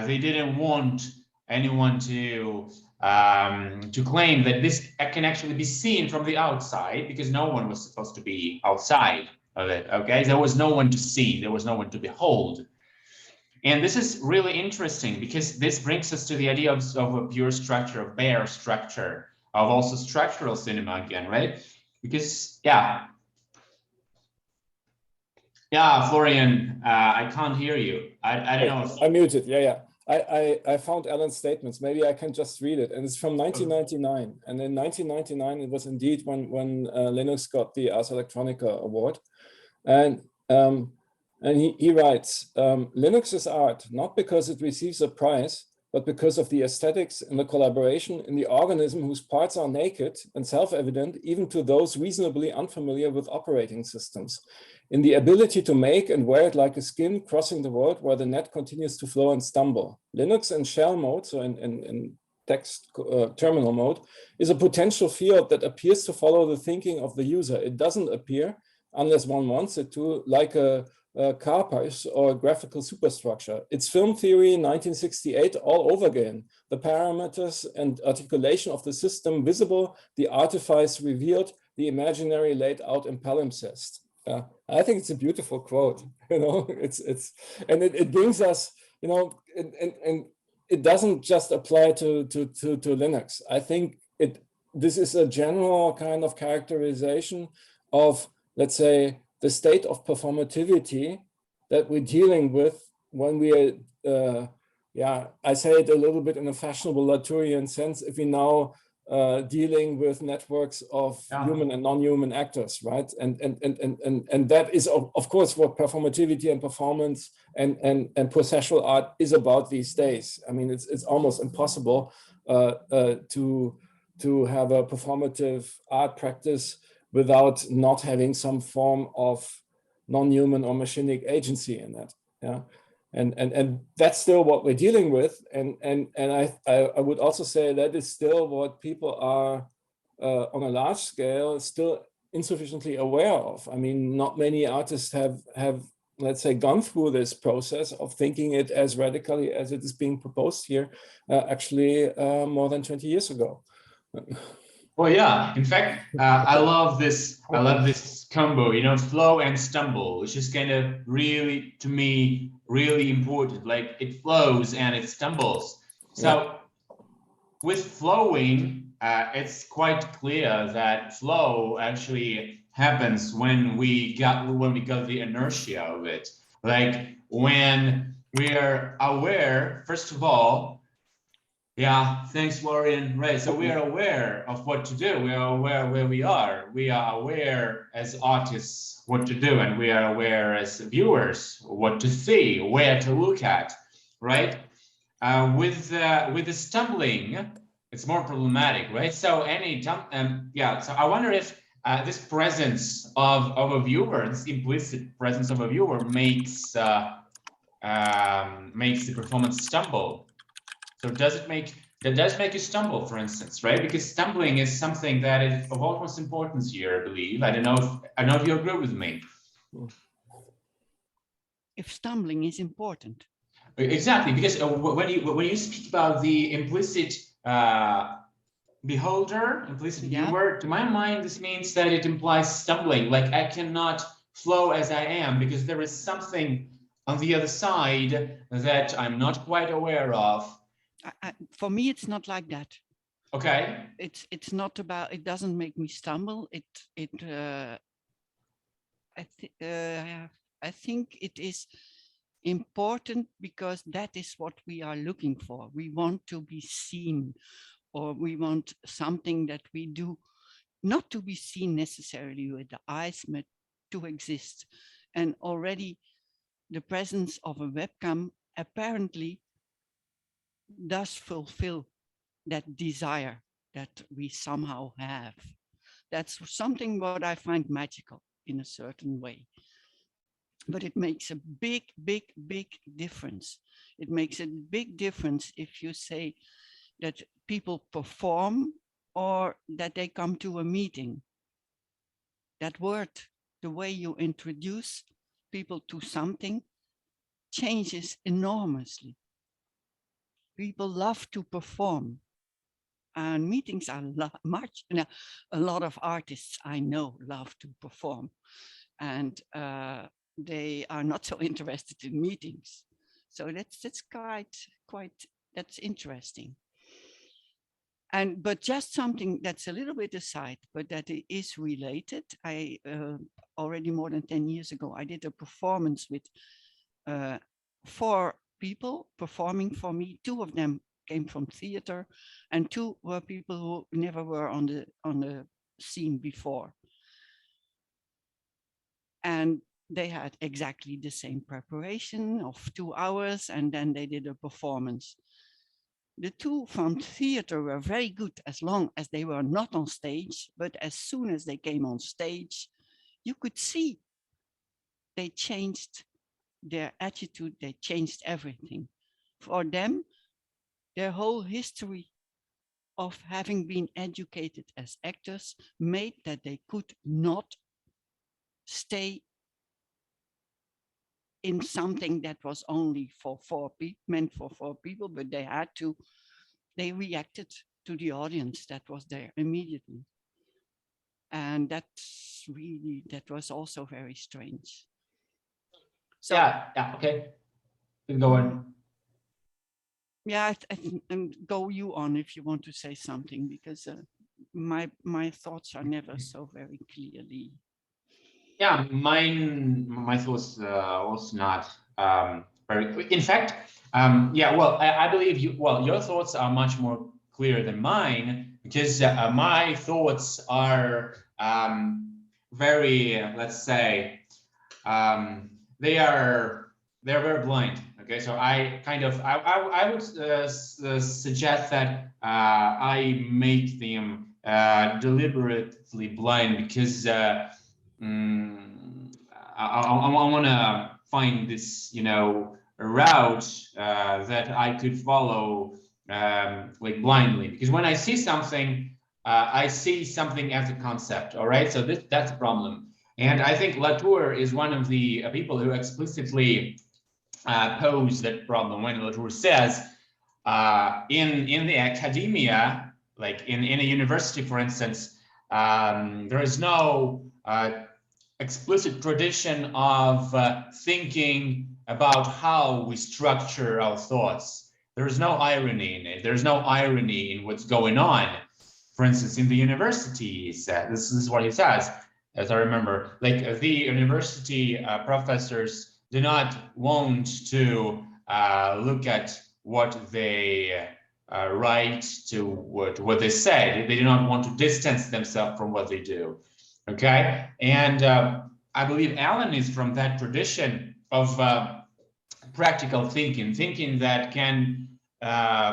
they didn't want anyone to claim that this can actually be seen from the outside, because no one was supposed to be outside of it. Okay, there was no one to see, there was no one to behold. And this is really interesting, because this brings us to the idea of a pure structure, of bare structure, of also structural cinema again, right? Because yeah, Florian, I can't hear you. I don't know. I'm muted. Yeah. I found Alan's statements. Maybe I can just read it. And it's from 1999. And in 1999, it was indeed when Linux got the Ars Electronica award. And he writes, Linux is art, not because it receives a prize, but because of the aesthetics and the collaboration in the organism whose parts are naked and self-evident, even to those reasonably unfamiliar with operating systems. In the ability to make and wear it like a skin, crossing the world where the net continues to flow and stumble. Linux in shell mode, so in text terminal mode, is a potential field that appears to follow the thinking of the user. It doesn't appear, unless one wants it to, like a corpus or a graphical superstructure. It's film theory 1968 all over again. The parameters and articulation of the system visible, the artifice revealed, the imaginary laid out in palimpsest. I think it's a beautiful quote. You know, it brings us, you know, and it doesn't just apply to Linux. I think this is a general kind of characterization of, let's say, the state of performativity that we're dealing with when we are, I say it a little bit in a fashionable Latourian sense, if we now dealing with networks of human and non-human actors, right? And that is of course what performativity and performance and processual art is about these days. I mean, it's almost impossible to have a performative art practice without not having some form of non-human or machinic agency in it. Yeah. And that's still what we're dealing with. And I would also say that is still what people are on a large scale still insufficiently aware of. I mean, not many artists have let's say, gone through this process of thinking it as radically as it is being proposed here, actually more than 20 years ago. Well, yeah. In fact, I love this combo, you know, flow and stumble, which is kind of really, to me, really important. Like it flows and it stumbles. So with flowing, it's quite clear that flow actually happens when we got the inertia of it. Like when we are aware, first of all. Yeah, thanks, Florian. Right, so we are aware of what to do. We are aware where we are. We are aware as artists what to do, and we are aware as viewers what to see, where to look at, right? With the stumbling, it's more problematic, right? So so I wonder if this presence of a viewer, this implicit presence of a viewer, makes the performance stumble. So that does make you stumble, for instance, right? Because stumbling is something that is of utmost importance here, I believe. I don't know if you agree with me. If stumbling is important. Exactly, because when you speak about the implicit beholder, implicit viewer, to my mind, this means that it implies stumbling. Like I cannot flow as I am because there is something on the other side that I'm not quite aware of. For me, it's not like that. Okay. It's not about. It doesn't make me stumble. I think it is important because that is what we are looking for. We want to be seen, or we want something that we do not to be seen necessarily with the eyes, but to exist. And already the presence of a webcam apparently does fulfill that desire that we somehow have. That's something what I find magical in a certain way. But it makes a big, big, big difference. It makes a big difference if you say that people perform or that they come to a meeting. That word, the way you introduce people to something, changes enormously. People love to perform, and meetings are much. A lot of artists I know love to perform, and they are not so interested in meetings. So that's quite interesting. But just something that's a little bit aside, but that it is related. I already more than 10 years ago, I did a performance with 4 people performing for me. 2 of them came from theater, and 2 were people who never were on the scene before. And they had exactly the same preparation of 2 hours, and then they did a performance. The 2 from theater were very good as long as they were not on stage, but as soon as they came on stage, you could see they changed their attitude, they changed everything. For them, their whole history of having been educated as actors made that they could not stay in something that was only for 4 people, meant for 4 people, but they reacted to the audience that was there immediately. And that was also very strange. So, yeah, okay. Go on. Yeah, and go you on if you want to say something, because my thoughts are never so very clearly. Yeah, my thoughts was not very quick. In fact, yeah, well, I believe your thoughts are much more clear than mine, because my thoughts are very, let's say, they're very blind. Okay, so I would suggest that I make them deliberately blind, because I want to find this, route that I could follow like blindly, because when I see something as a concept. All right, so that's a problem. And I think Latour is one of the people who explicitly pose that problem when Latour says in the academia, like in a university, for instance, there is no explicit tradition of thinking about how we structure our thoughts. There is no irony in it. There's no irony in what's going on. For instance, in the universities, this is what he says, as I remember, like the university professors do not want to look at what they write to what they say. They do not want to distance themselves from what they do. Okay, and I believe Alan is from that tradition of practical thinking that can,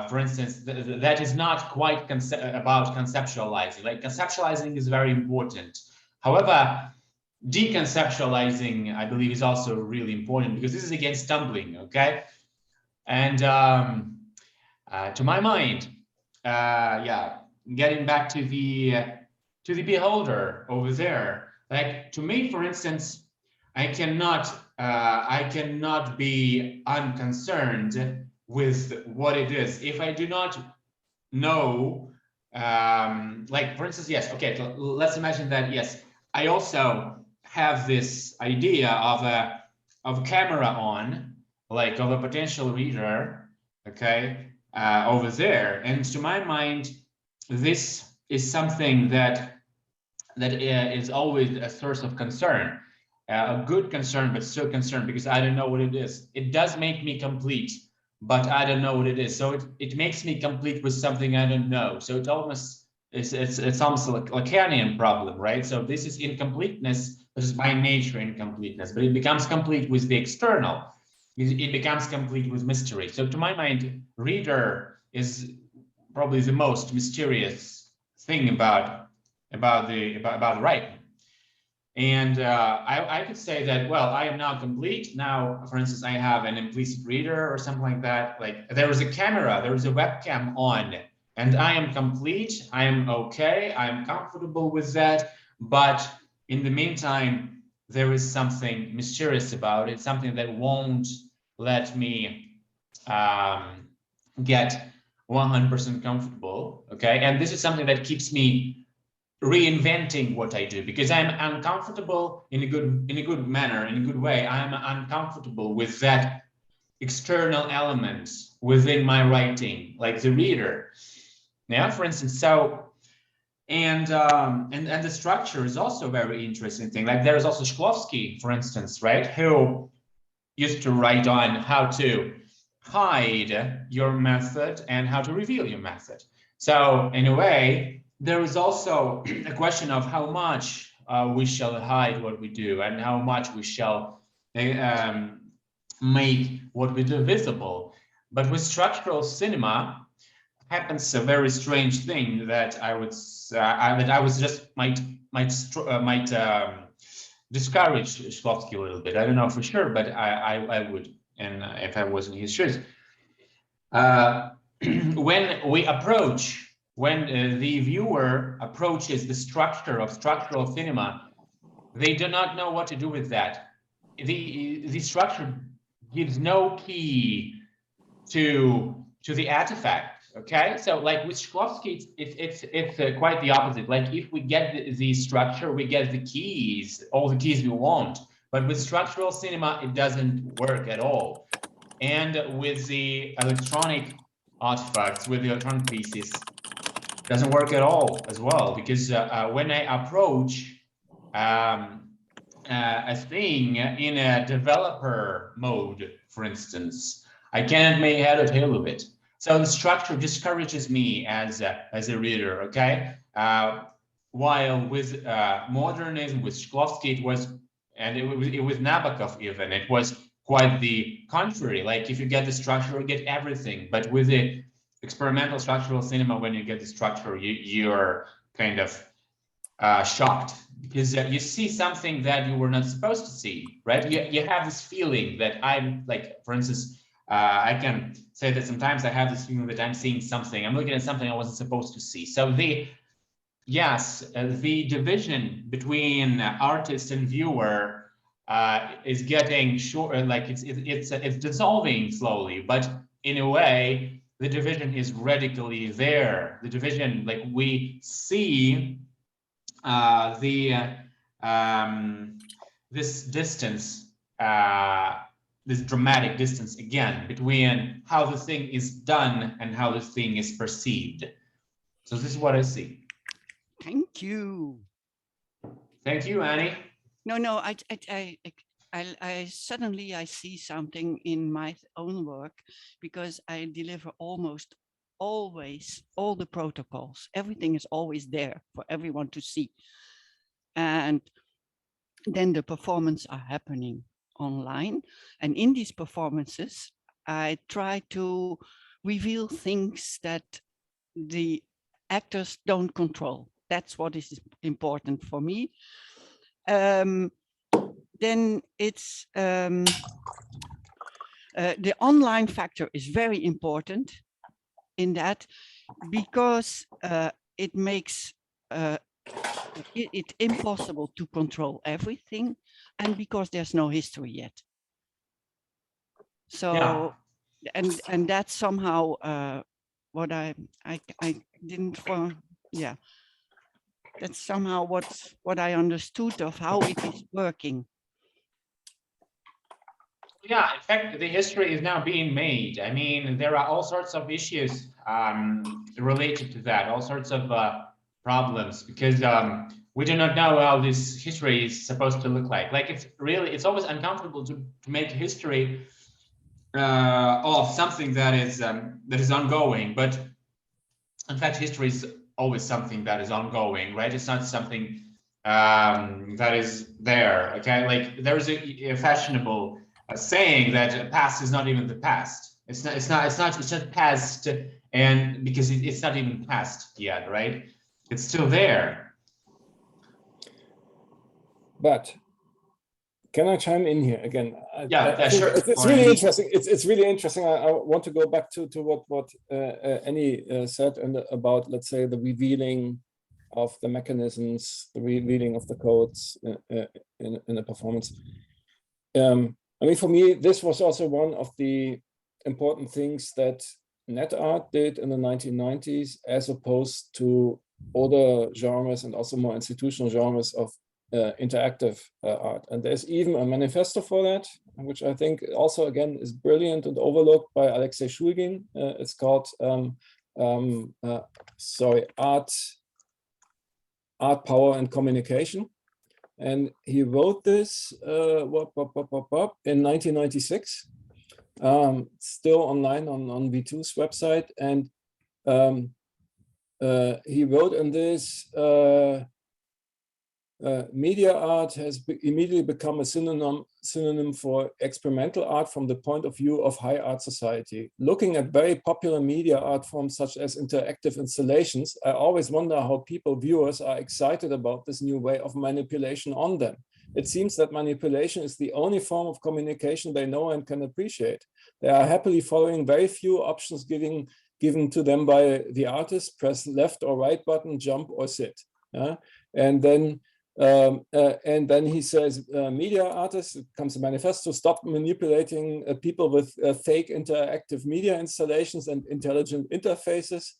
for instance, that is not quite about conceptualizing. Like, conceptualizing is very important. However, deconceptualizing, I believe, is also really important, because this is again stumbling. Okay, and to my mind, yeah, getting back to the beholder over there, like, to me, for instance, I cannot be unconcerned with what it is if I do not know, like, for instance, yes, okay, so let's imagine that, yes, I also have this idea of a camera on, like, of a potential reader, okay, over there, and to my mind, this is something that is always a source of concern. a good concern, but still concerned because I don't know what it is. It does make me complete, but I don't know what it is. So it makes me complete with something I don't know. So it's almost a Lacanian problem, right? So this is incompleteness. This is by nature incompleteness, but it becomes complete with the external. It becomes complete with mystery. So to my mind, reader is probably the most mysterious thing about writing. And I could say that, well, I am now complete. Now, for instance, I have an implicit reader or something like that. Like there is a camera, there is a webcam on, and I am complete. I am okay. I am comfortable with that. But in the meantime, there is something mysterious about it, something that won't let me get 100% comfortable. Okay, and this is something that keeps me reinventing what I do, because I'm uncomfortable in a good manner, in a good way. I'm uncomfortable with that external element within my writing, like the reader. Yeah, for instance. So and the structure is also a very interesting thing. Like there is also Shklovsky, for instance, right, who used to write on how to hide your method and how to reveal your method. So in a way, there is also a question of how much we shall hide what we do and how much we shall make what we do visible. But with structural cinema happens a very strange thing that I would just might discourage Shklovsky a little bit. I don't know for sure, but I would, and if I was in his shoes. When the viewer approaches the structure of structural cinema, they do not know what to do with that. The structure gives no key to the artifact. Okay, so like with Shklovsky, it's quite the opposite. Like if we get the structure, we get the keys, all the keys we want. But with structural cinema, it doesn't work at all. And with the electronic artifacts, with the electronic pieces, it doesn't work at all as well. Because when I approach a thing in a developer mode, for instance, I cannot make head or tail of it. So the structure discourages me as a reader, okay? While with modernism, with Shklovsky, it was, and it was Nabokov even, it was quite the contrary. Like if you get the structure, you get everything. But with the experimental structural cinema, when you get the structure, you're kind of shocked, because you see something that you were not supposed to see, right? You have this feeling that I'm, like, for instance, I can say that sometimes I have this feeling that I'm seeing something, I'm looking at something I wasn't supposed to see. So the division between artist and viewer is getting short, like it's dissolving slowly, but in a way, the division is radically there. The division, like we see this distance, this dramatic distance again between how the thing is done and how the thing is perceived. So this is what I see. Thank you. Thank you, Annie. No, I suddenly I see something in my own work, because I deliver almost always all the protocols. Everything is always there for everyone to see. And then the performances are happening online. And in these performances, I try to reveal things that the actors don't control. That's what is important for me. Then it's the online factor is very important in that, because it makes it impossible to control everything, and because there's no history yet. So yeah. and that's somehow what I didn't for, yeah, that's somehow what I understood of how it is working. Yeah, in fact, the history is now being made. I mean, there are all sorts of issues related to that, all sorts of problems, because we do not know how this history is supposed to look like. Like it's always uncomfortable to make history of something that is ongoing, but in fact, history is always something that is ongoing, right? It's not something that is there. Okay, like there is a fashionable saying that past is not even the past. It's just past, and because it's not even past yet, right? It's still there. But can I chime in here again? Yeah, sure. It's really interesting. It's really interesting. I want to go back to what Annie said about, let's say, the revealing of the mechanisms, the revealing of the codes in a performance. I mean, for me, this was also one of the important things that net art did in the 1990s, as opposed to other genres and also more institutional genres of interactive art. And there's even a manifesto for that, which I think also, again, is brilliant and overlooked by Alexei Shulgin. It's called, Art, Power, and Communication. And he wrote this in 1996, still online on V2's website. And he wrote in this, media art has immediately become a synonym for experimental art from the point of view of high art society. Looking at very popular media art forms such as interactive installations, I always wonder how viewers are excited about this new way of manipulation on them. It seems that manipulation is the only form of communication they know and can appreciate. They are happily following very few options given to them by the artist: press left or right button, jump or sit. And then he says, media artists, it comes a manifesto, stop manipulating people with fake interactive media installations and intelligent interfaces.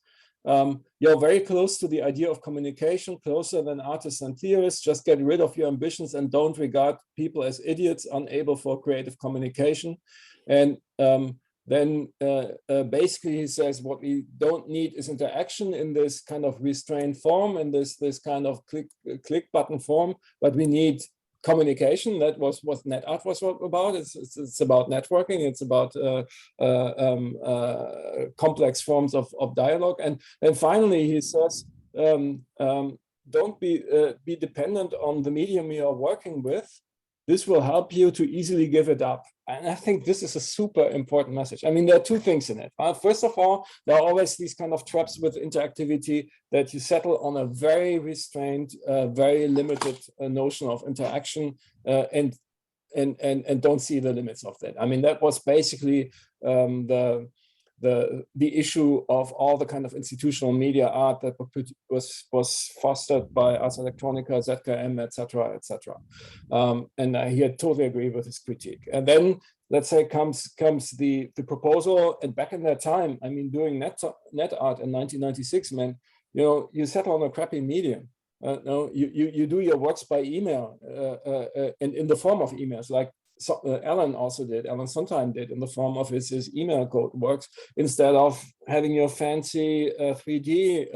You're very close to the idea of communication, closer than artists and theorists. Just get rid of your ambitions and don't regard people as idiots unable for creative communication. And then basically he says what we don't need is interaction in this kind of restrained form, in this kind of click button form, but we need communication. That was what net art was about. It's about networking. It's about complex forms of dialogue. And finally he says, don't be dependent on the medium you are working with. This will help you to easily give it up. And I think this is a super important message. I mean, there are two things in it. First of all, there are always these kind of traps with interactivity that you settle on a very restrained, very limited notion of interaction and don't see the limits of that. I mean, that was basically the issue of all the kind of institutional media art that was fostered by Ars Electronica, ZKM, etc., etc. And I here totally agree with his critique. And then let's say comes the proposal, and back in that time, I mean, doing net art in 1996 meant, you know, you settle on a crappy medium. No, you do your works by email and in the form of emails, like Alan also did, Alan Sondheim did, in the form of his email code works, instead of having your fancy 3D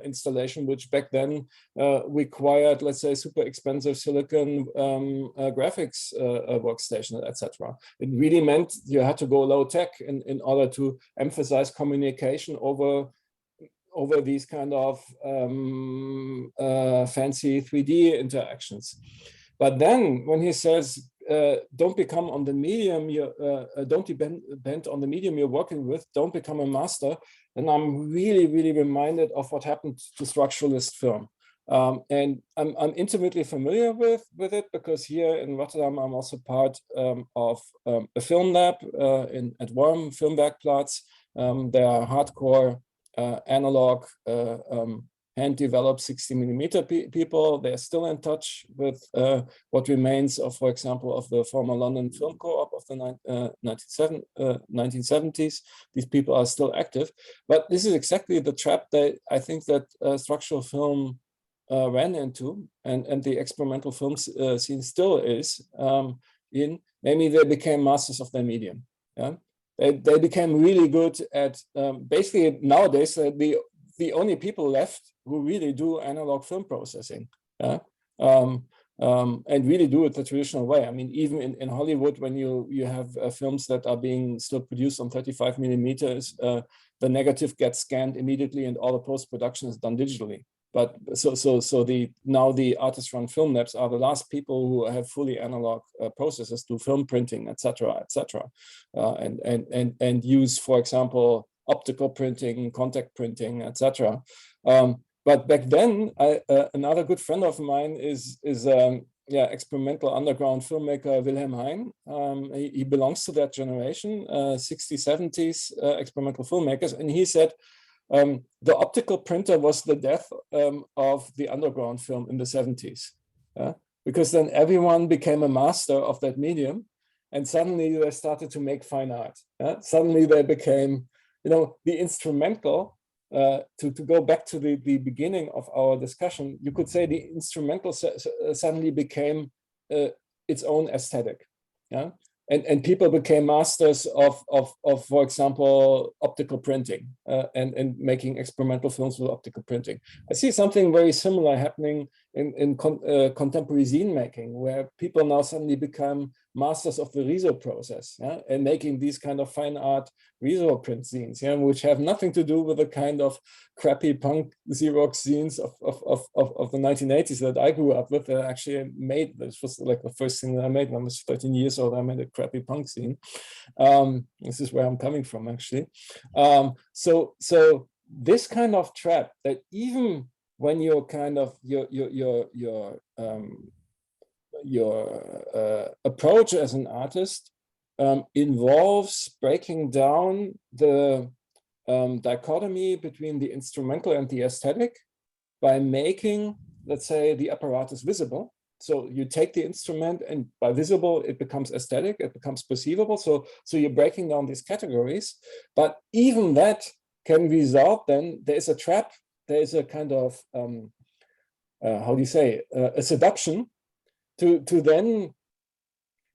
installation, which back then required, let's say, super expensive silicon graphics workstation, etc. It really meant you had to go low tech in order to emphasize communication over these kind of fancy 3D interactions. But then when he says, don't become on the medium, don't depend on the medium you're working with, don't become a master, and I'm really, really reminded of what happened to structuralist film. And I'm intimately familiar with it, because here in Rotterdam, I'm also part of a film lab at Worm, Filmwerkplatz. There are hardcore analog hand-developed 60mm people. They're still in touch with what remains of, for example, of the former London Film Co-op of the 1970s. These people are still active, but this is exactly the trap that I think that structural film ran into, and the experimental film scene still is in. Maybe they became masters of their medium. Yeah, they became really good at basically nowadays the only people left who really do analog film processing Yeah. And really do it the traditional way. I mean, even in Hollywood, when you have films that are being still produced on 35 millimeters, the negative gets scanned immediately and all the post-production is done digitally. But now the artist-run film labs are the last people who have fully analog processes, do film printing, etc., and use, for example, optical printing, contact printing, etc. But back then, another good friend of mine is experimental underground filmmaker Wilhelm Hein. He belongs to that generation, 60s, 70s experimental filmmakers, and he said the optical printer was the death of the underground film in the 70s, because then everyone became a master of that medium, and suddenly they started to make fine art. Suddenly they became, the instrumental. To go back to the beginning of our discussion, you could say the instrumental suddenly became its own aesthetic, and people became masters of for example, optical printing and making experimental films with optical printing. I see something very similar happening in contemporary zine making, where people now suddenly become masters of the Riso process, and making these kind of fine art Riso print zines, which have nothing to do with the kind of crappy punk Xerox zines of the 1980s that I grew up with. That actually made, this was like the first thing that I made when I was 13 years old. I made a crappy punk zine. This is where I'm coming from, actually. So this kind of trap, that even when you're kind of your approach as an artist involves breaking down the dichotomy between the instrumental and the aesthetic by making, let's say, the apparatus visible. So you take the instrument, and by visible, it becomes aesthetic, it becomes perceivable. So you're breaking down these categories, but even that can result, then there is a trap, there is a kind of, how do you say, a seduction to then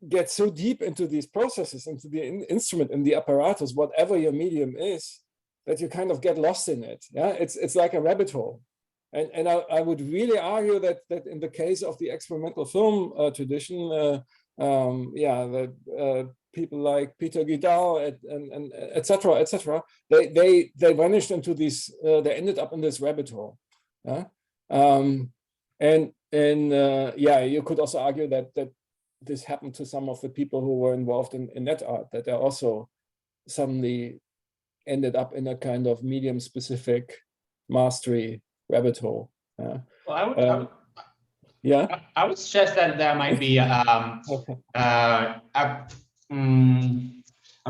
get so deep into these processes, into the instrument and the apparatus, whatever your medium is, that you kind of get lost in it. It's like a rabbit hole. And I would really argue that in the case of the experimental film tradition, people like Peter Guidal and et cetera, they vanished into these, they ended up in this rabbit hole. You could also argue that this happened to some of the people who were involved in net art, that they also suddenly ended up in a kind of medium-specific mastery rabbit hole. Well, I would suggest that there might be a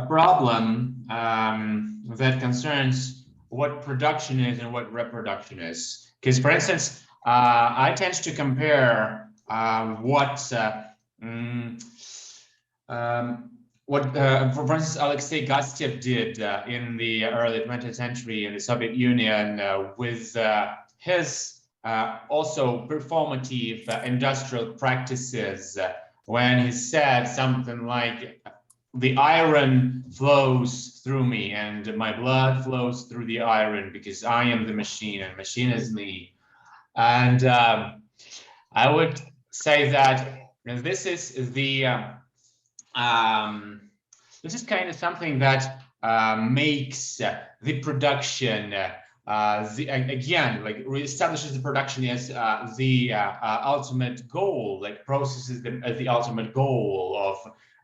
problem that concerns what production is and what reproduction is. Because, for instance, I tend to compare what, for instance, Alexei Gastyev did in the early 20th century in the Soviet Union with his also performative industrial practices, when he said something like, the iron flows through me and my blood flows through the iron because I am the machine and machine is me. And I would say that this is the this is kind of something that makes the production again, like reestablishes the production as the ultimate goal, like processes them as the ultimate goal of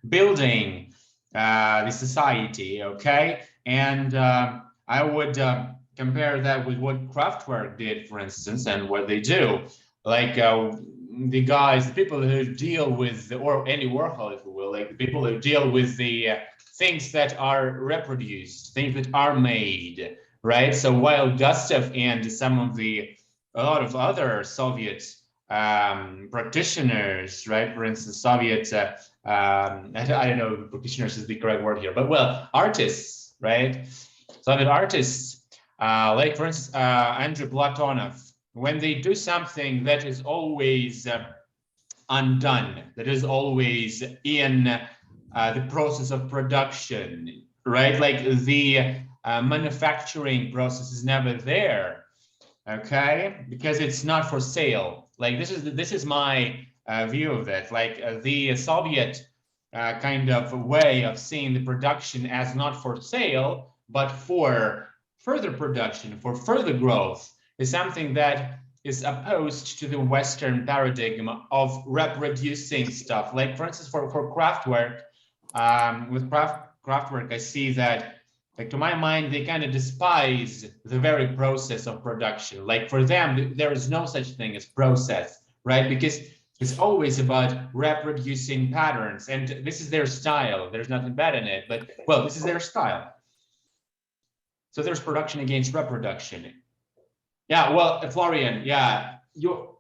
building the society. Okay, and I would compare that with what Kraftwerk did, for instance, and what they do. Like the guys, the people who deal with, or Andy Warhol, if you will, like the people who deal with the things that are reproduced, things that are made, right? So while Gustav and a lot of other Soviet practitioners, right? For instance, Soviet, I don't know if practitioners is the correct word here, but well, artists, right? Soviet artists, like for instance, Andrei Platonov, when they do something that is always undone, that is always in the process of production, right? Like the manufacturing process is never there, okay? Because it's not for sale. Like this is my view of it. Like the Soviet kind of way of seeing the production as not for sale, but for further production, for further growth, is something that is opposed to the Western paradigm of reproducing stuff. Like, for instance, for Kraftwerk, with Kraftwerk, I see that, like, to my mind, they kind of despise the very process of production. Like, for them, there is no such thing as process, right? Because it's always about reproducing patterns, and this is their style. There's nothing bad in it, but, well, this is their style. So there's production against reproduction. Yeah, well, Florian, yeah, your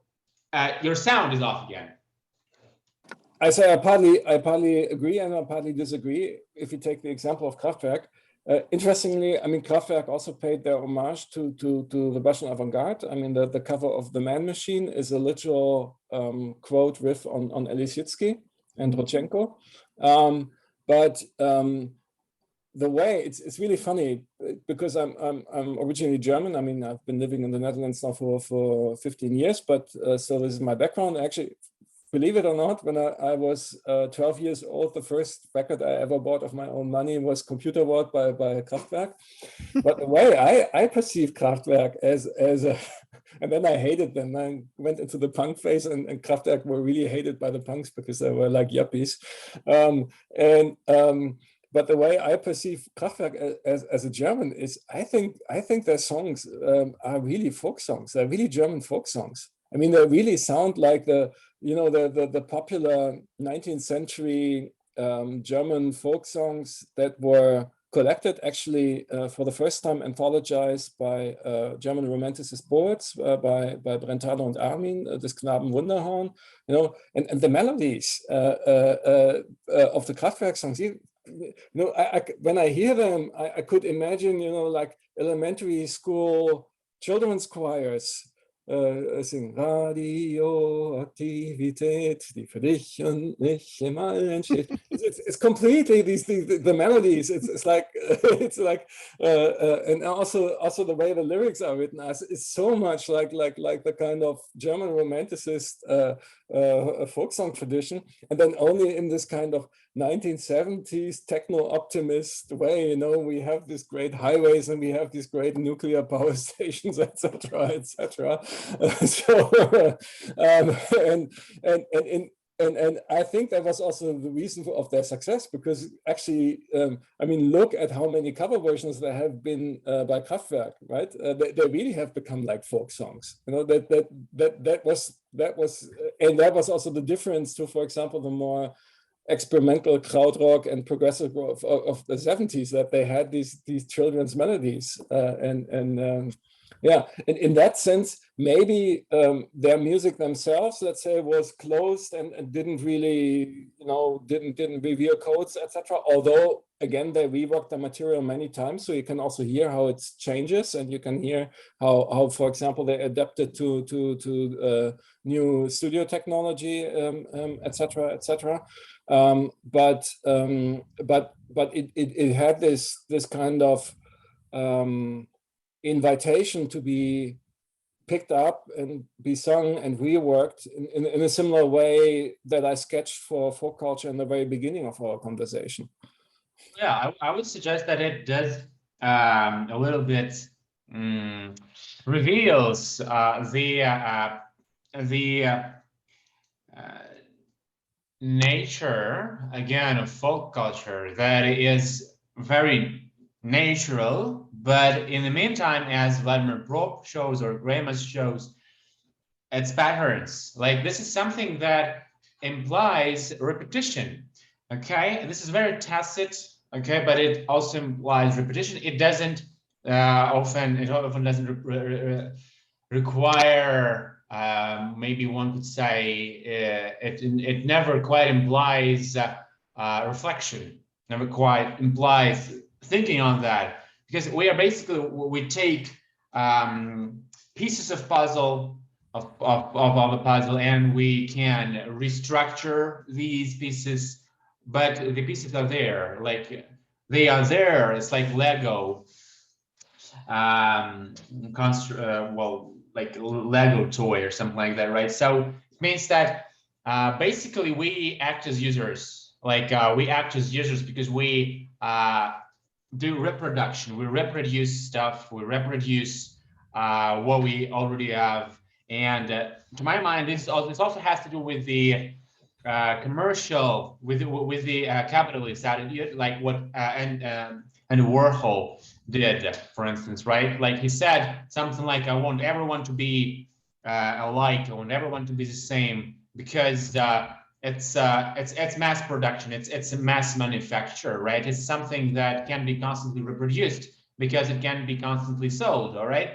sound is off again. I say I partly agree and I partly disagree. If you take the example of Kraftwerk, interestingly, I mean, Kraftwerk also paid their homage to the Russian avant-garde. I mean, the cover of The Man Machine is a literal quote riff on Elisitsky and Rodchenko. But the way it's really funny because I'm originally German. I mean, I've been living in the Netherlands now for 15 years, but so this is my background. Actually, believe it or not, when I was 12 years old, the first record I ever bought of my own money was Computer World by Kraftwerk. But the way I perceived Kraftwerk as a, and then I hated them. I went into the punk phase, and Kraftwerk were really hated by the punks because they were like yuppies. But the way I perceive Kraftwerk as a German is, I think their songs are really folk songs. They're really German folk songs. I mean, they really sound like the popular 19th century German folk songs that were collected actually for the first time anthologized by German romanticist poets, by Brentano and Armin, des Knaben Wunderhorn, you know, and the melodies of the Kraftwerk songs. When I hear them, I could imagine, like elementary school children's choirs sing Radioaktivität, die für dich und mich im All entsteht. It's completely the melodies. It's like and also the way the lyrics are written is so much like the kind of German romanticist folk song tradition, and then only in this kind of 1970s techno optimist way, we have these great highways and we have these great nuclear power stations, etc. And I think that was also the reason of their success, because actually, I mean, look at how many cover versions there have been by Kraftwerk, right? They really have become like folk songs. That was also the difference to, for example, the more experimental krautrock and progressive growth of the 70s, that they had these children's melodies, yeah, and in that sense, maybe their music themselves, let's say, was closed and didn't really, didn't reveal codes, etc. Although, again, they reworked the material many times, so you can also hear how it changes, and you can hear how, for example, they adapted to new studio technology, etc. But it had this kind of invitation to be picked up and be sung and reworked in a similar way that I sketched for folk culture in the very beginning of our conversation. Yeah, I would suggest that it does a little bit reveals the nature, again, of folk culture that is very natural, but in the meantime, as Vladimir Prop shows or Cramer shows, it's patterns. Like, this is something that implies repetition. Okay, this is very tacit. Okay, but it also implies repetition. It doesn't often doesn't require. Maybe one could say it never quite implies reflection. Never quite implies thinking on that, because we are basically, we take pieces of puzzle of a puzzle, and we can restructure these pieces, but the pieces are there, like they are there. It's like Lego. Well, like Lego toy or something like that, right? So it means that basically we act as users, like we act as users because we do reproduction. We reproduce stuff. We reproduce what we already have. And to my mind, this also has to do with the commercial, with the capitalist attitude, like what and Warhol did, for instance, right? Like he said something like, "I want everyone to be alike. I want everyone to be the same," because it's mass production. It's a mass manufacture, right? It's something that can be constantly reproduced because it can be constantly sold. All right.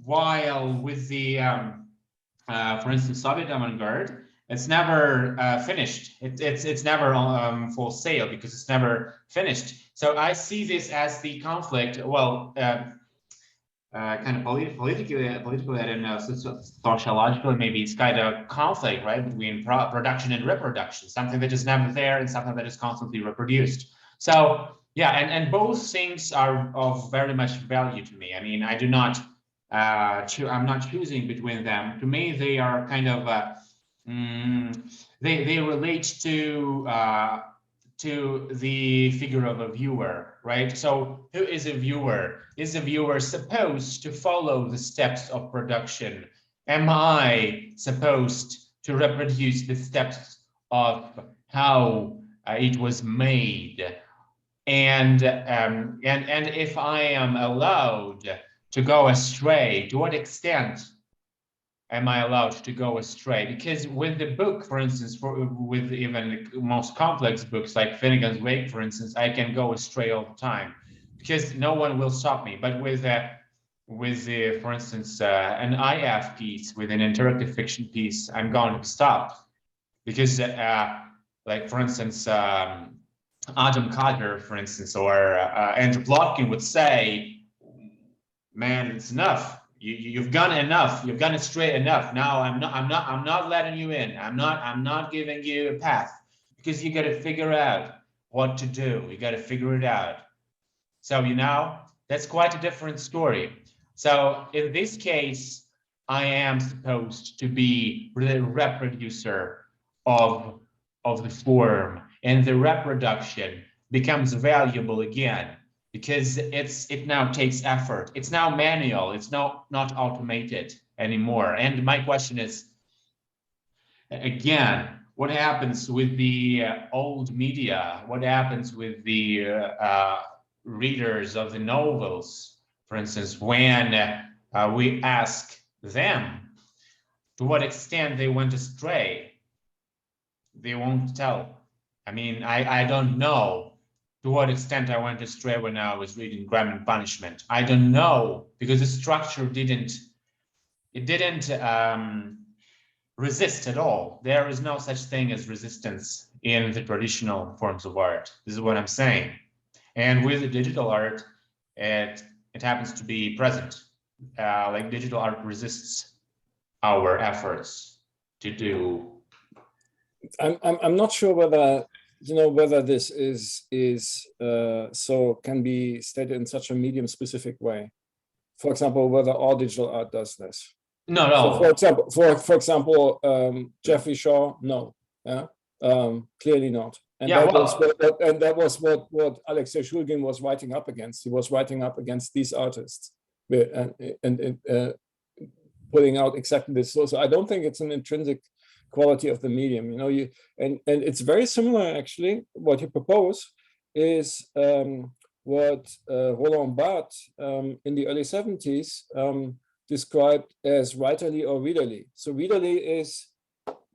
While with the for instance, Soviet avant-garde, it's never finished. It's never for sale because it's never finished. So I see this as the conflict. Well, kind of politically, I don't know, sociologically, maybe it's kind of conflict, right, between production and reproduction, something that is never there and something that is constantly reproduced. So yeah, and both things are of very much value to me. I mean, I do not I'm not choosing between them. To me, they are kind of they relate to the figure of a viewer, right? So who is a viewer? Is a viewer supposed to follow the steps of production? Am I supposed to reproduce the steps of how it was made? And if I am allowed to go astray, to what extent am I allowed to go astray? Because with the book, for instance, with even the most complex books like Finnegan's Wake, for instance, I can go astray all the time because no one will stop me. But with for instance, an IF piece, with an interactive fiction piece, I'm going to be stopped because, like for instance, Adam Carter, for instance, or Andrew Plotkin would say, "Man, it's enough. You've gone enough. You've gone astray enough. Now I'm not letting you in. I'm not giving you a path because you got to figure out what to do. You got to figure it out." So that's quite a different story. So in this case, I am supposed to be the reproducer of the form, and the reproduction becomes valuable again because it now takes effort. It's now manual. It's not automated anymore. And my question is, again, what happens with the old media? What happens with the readers of the novels, for instance, when we ask them to what extent they went astray? They won't tell. I mean, I don't know to what extent I went astray when I was reading Crime and Punishment. I don't know because the structure didn't resist at all. There is no such thing as resistance in the traditional forms of art. This is what I'm saying. And with the digital art, it happens to be present. Like digital art resists our efforts to do. I'm not sure whether whether this is so can be stated in such a medium specific way. For example, whether all digital art does this. No. So for example, Geoffrey Shaw, no, yeah, clearly not. And yeah, that was what Alexei Shulgin was writing up against. He was writing up against these artists and putting out exactly this. So I don't think it's an intrinsic quality of the medium. And it's very similar actually. What you propose is what Roland Barthes in the early 70s described as writerly or readerly. So readerly is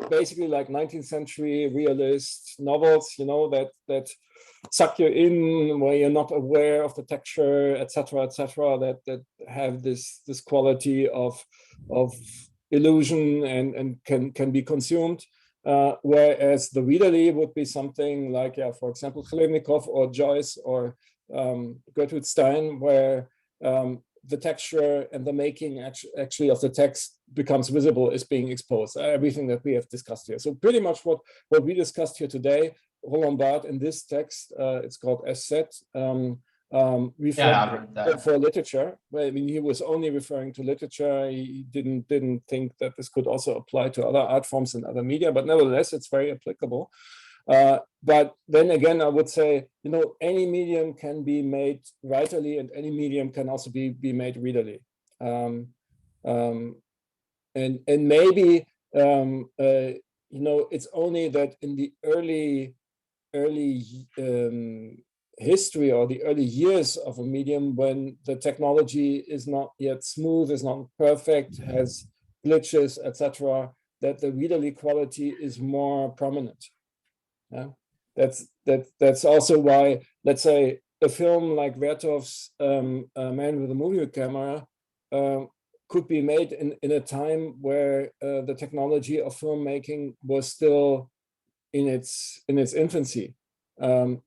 basically like 19th century realist novels, that suck you in where you're not aware of the texture, etc., that have this quality of illusion and can be consumed. Whereas the readerly would be something like, for example, Khlenikov or Joyce or Gertrude Stein, where the texture and the making actually of the text becomes visible, is being exposed. Everything that we have discussed here. So pretty much what we discussed here today, Roland Barthes in this text, it's called As Set, for literature. I mean, he was only referring to literature. He didn't think that this could also apply to other art forms and other media, but nevertheless, it's very applicable. But then again, I would say, you know, any medium can be made writerly, and any medium can also be made readerly. And maybe you know, it's only that in the early history or the early years of a medium, when the technology is not yet smooth, is not perfect, has glitches, etc., that the readerly quality is more prominent. Yeah, that's also why, let's say, a film like Vertov's Man with a Movie Camera could be made in a time where the technology of filmmaking was still in its infancy, and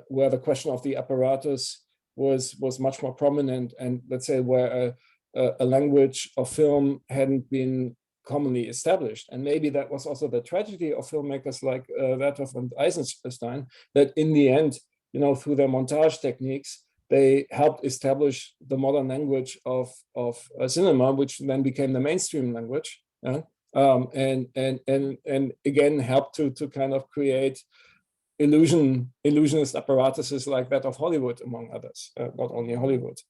where the question of the apparatus was much more prominent, and let's say where a language of film hadn't been commonly established. And maybe that was also the tragedy of filmmakers like Vertov and Eisenstein, that in the end, you know, through their montage techniques, they helped establish the modern language of cinema, which then became the mainstream language, and again helped to kind of create illusionist apparatuses like that of Hollywood, among others, not only Hollywood.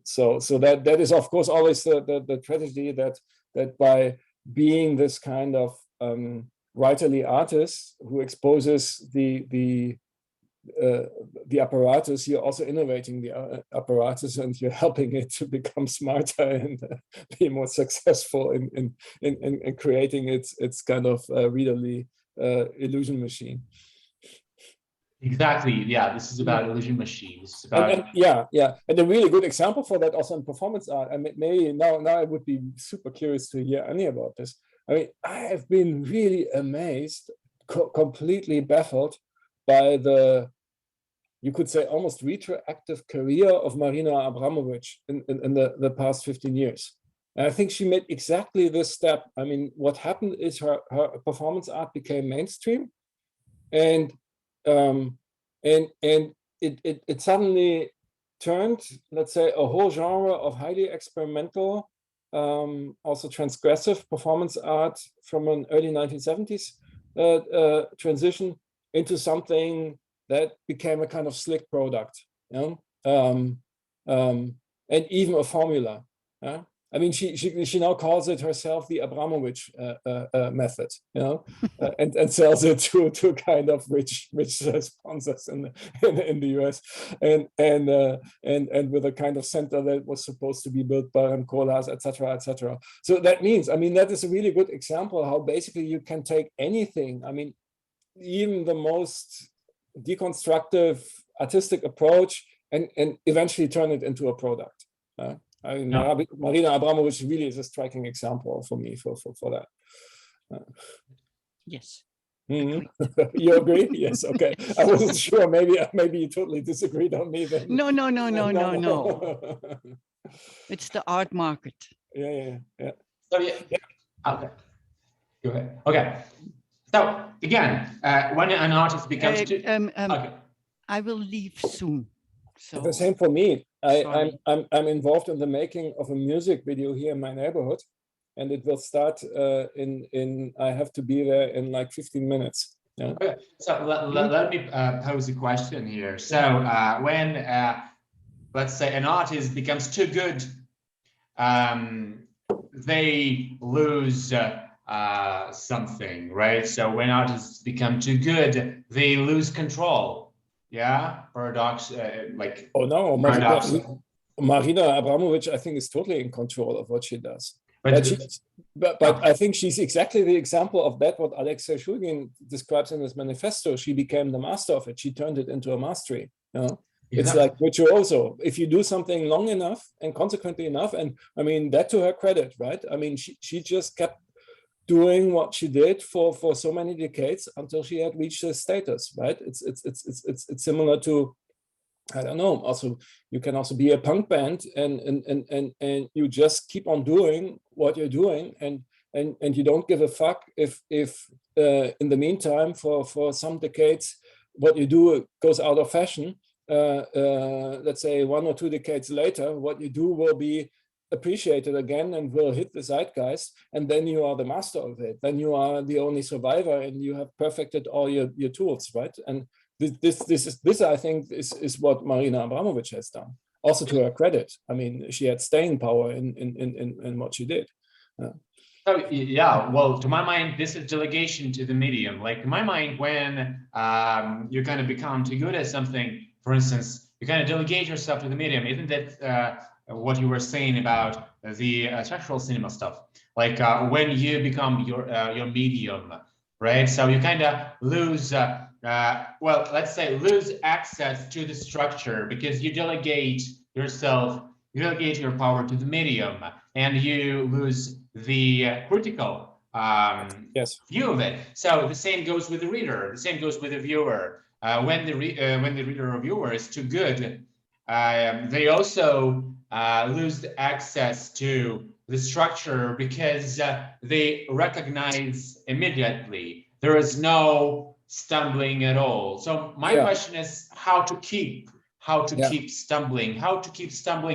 So that is of course always the tragedy, that by being this kind of writerly artist who exposes the apparatus, you're also innovating the apparatus, and you're helping it to become smarter and be more successful in creating its kind of readerly illusion machine. Exactly. Yeah, this is about illusion machine. This is about and a really good example for that also in performance art. I mean, maybe now I would be super curious to hear Annie about this. I mean, I have been really amazed, completely baffled by the, you could say, almost retroactive career of Marina Abramovic in the past 15 years. And I think she made exactly this step. I mean, what happened is her performance art became mainstream, and it suddenly turned, let's say, a whole genre of highly experimental, also transgressive performance art from an early 1970s transition into something that became a kind of slick product, you know? And even a formula. I mean, she now calls it herself the Abramovich method, you know, and sells it to kind of rich sponsors in the US, and with a kind of center that was supposed to be built by Colas, etc., etc. So that means, I mean, that is a really good example how basically you can take anything. I mean, even the most deconstructive artistic approach and eventually turn it into a product. I mean, Marina Abramovic really is a striking example for me for that. Yes. Mm-hmm. You agree? Yes. Okay. I wasn't sure. Maybe you totally disagreed on me then. No. It's the art market. Yeah. So okay. Go ahead. Okay. So again, when an artist becomes okay. I will leave soon. So the same for me. I'm involved in the making of a music video here in my neighborhood, and it will start I have to be there in like 15 minutes. Yeah. Okay. So let me pose a question here. So when let's say an artist becomes too good, they lose something, right? So when artists become too good, they lose control. Yeah, paradox, like. Oh no, Marina Abramovic, I think, is totally in control of what she does. But I think she's exactly the example of that, what Alexei Shulgin describes in his manifesto. She became the master of it. She turned it into a mastery. You know? It's like virtuoso. If you do something long enough and consequently enough, and I mean, that to her credit, right? I mean, she just kept doing what she did for so many decades until she had reached this status, right? It's similar to, I don't know, also you can also be a punk band and you just keep on doing what you're doing, and you don't give a fuck if in the meantime for some decades what you do goes out of fashion, let's say 1 or 2 decades later, what you do will be appreciated again and will hit the zeitgeist, and then you are the master of it. Then you are the only survivor, and you have perfected all your tools, right? And this I think is what Marina Abramović has done. Also, to her credit, I mean, she had staying power in what she did. Oh, yeah, well, to my mind, this is delegation to the medium. Like, in my mind, when you kind of become too good at something, for instance, you kind of delegate yourself to the medium. Isn't that what you were saying about the structural cinema stuff? Like, when you become your medium, right? So you kind of lose, well, let's say lose access to the structure because you delegate yourself, you delegate your power to the medium, and you lose the critical view of it. So the same goes with the reader. The same goes with the viewer. When the reader or viewer is too good, they also lose the access to the structure because they recognize immediately there is no stumbling at all. So my question is how to keep stumbling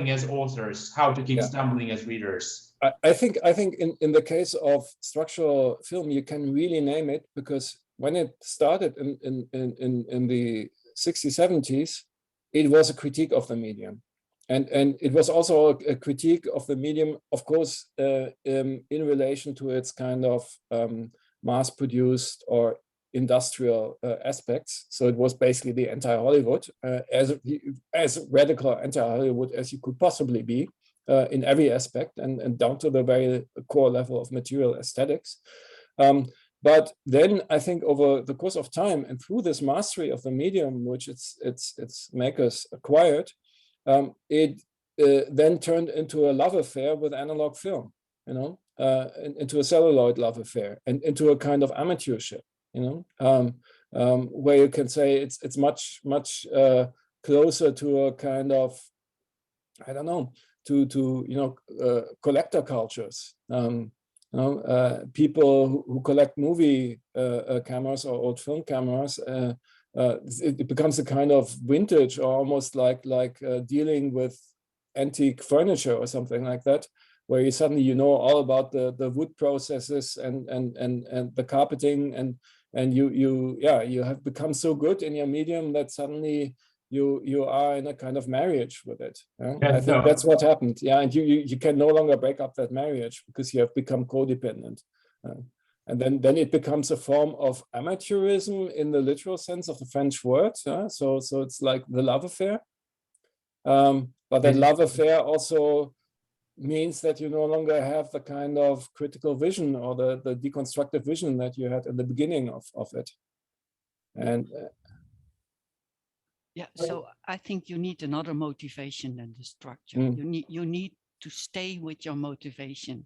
as authors, how to keep stumbling as readers. I think in the case of structural film, you can really name it, because when it started in the 60s, 70s, it was a critique of the medium. And it was also a critique of the medium, of course, in relation to its kind of mass-produced or industrial aspects. So it was basically the anti-Hollywood, as radical anti-Hollywood as you could possibly be in every aspect, and down to the very core level of material aesthetics. But then I think over the course of time and through this mastery of the medium, which its makers acquired, it then turned into a love affair with analog film, you know, into a celluloid love affair, and into a kind of amateurship, you know, where you can say it's much closer to a kind of, I don't know, to you know, collector cultures. People who collect movie cameras or old film cameras, it becomes a kind of vintage, or almost like dealing with antique furniture or something like that, where you suddenly you know all about the wood processes and the carpeting, and you have become so good in your medium that suddenly you are in a kind of marriage with it. I think that's what happened. Yeah, and you can no longer break up that marriage because you have become codependent. And then it becomes a form of amateurism in the literal sense of the French word. So it's like the love affair. But that love affair also means that you no longer have the kind of critical vision or the deconstructive vision that you had at the beginning of it. And yeah, so I think you need another motivation than the structure. You need to stay with your motivation,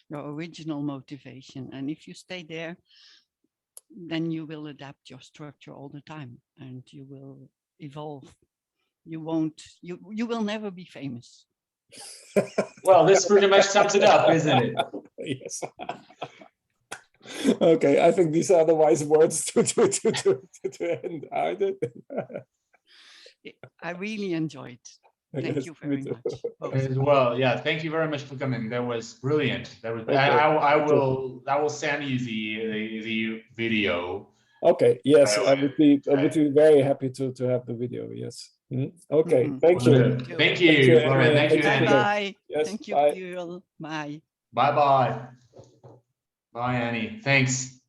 your original motivation. And if you stay there, then you will adapt your structure all the time, and you will evolve. You will never be famous. Well, this pretty much sums it up, isn't it? Yes. Okay, I think these are the wise words to end. I really enjoyed. Thank you very much. As well, yeah. Thank you very much for coming. That was brilliant. That was. Okay. I will send you the video. Okay. Yes, I would be very happy to have the video. Yes. Okay. Thank you. Thank you, Florian. Thank you, Annie. Bye. Yes, thank you, bye. Kirill. Bye. Bye. Bye, Annie. Thanks.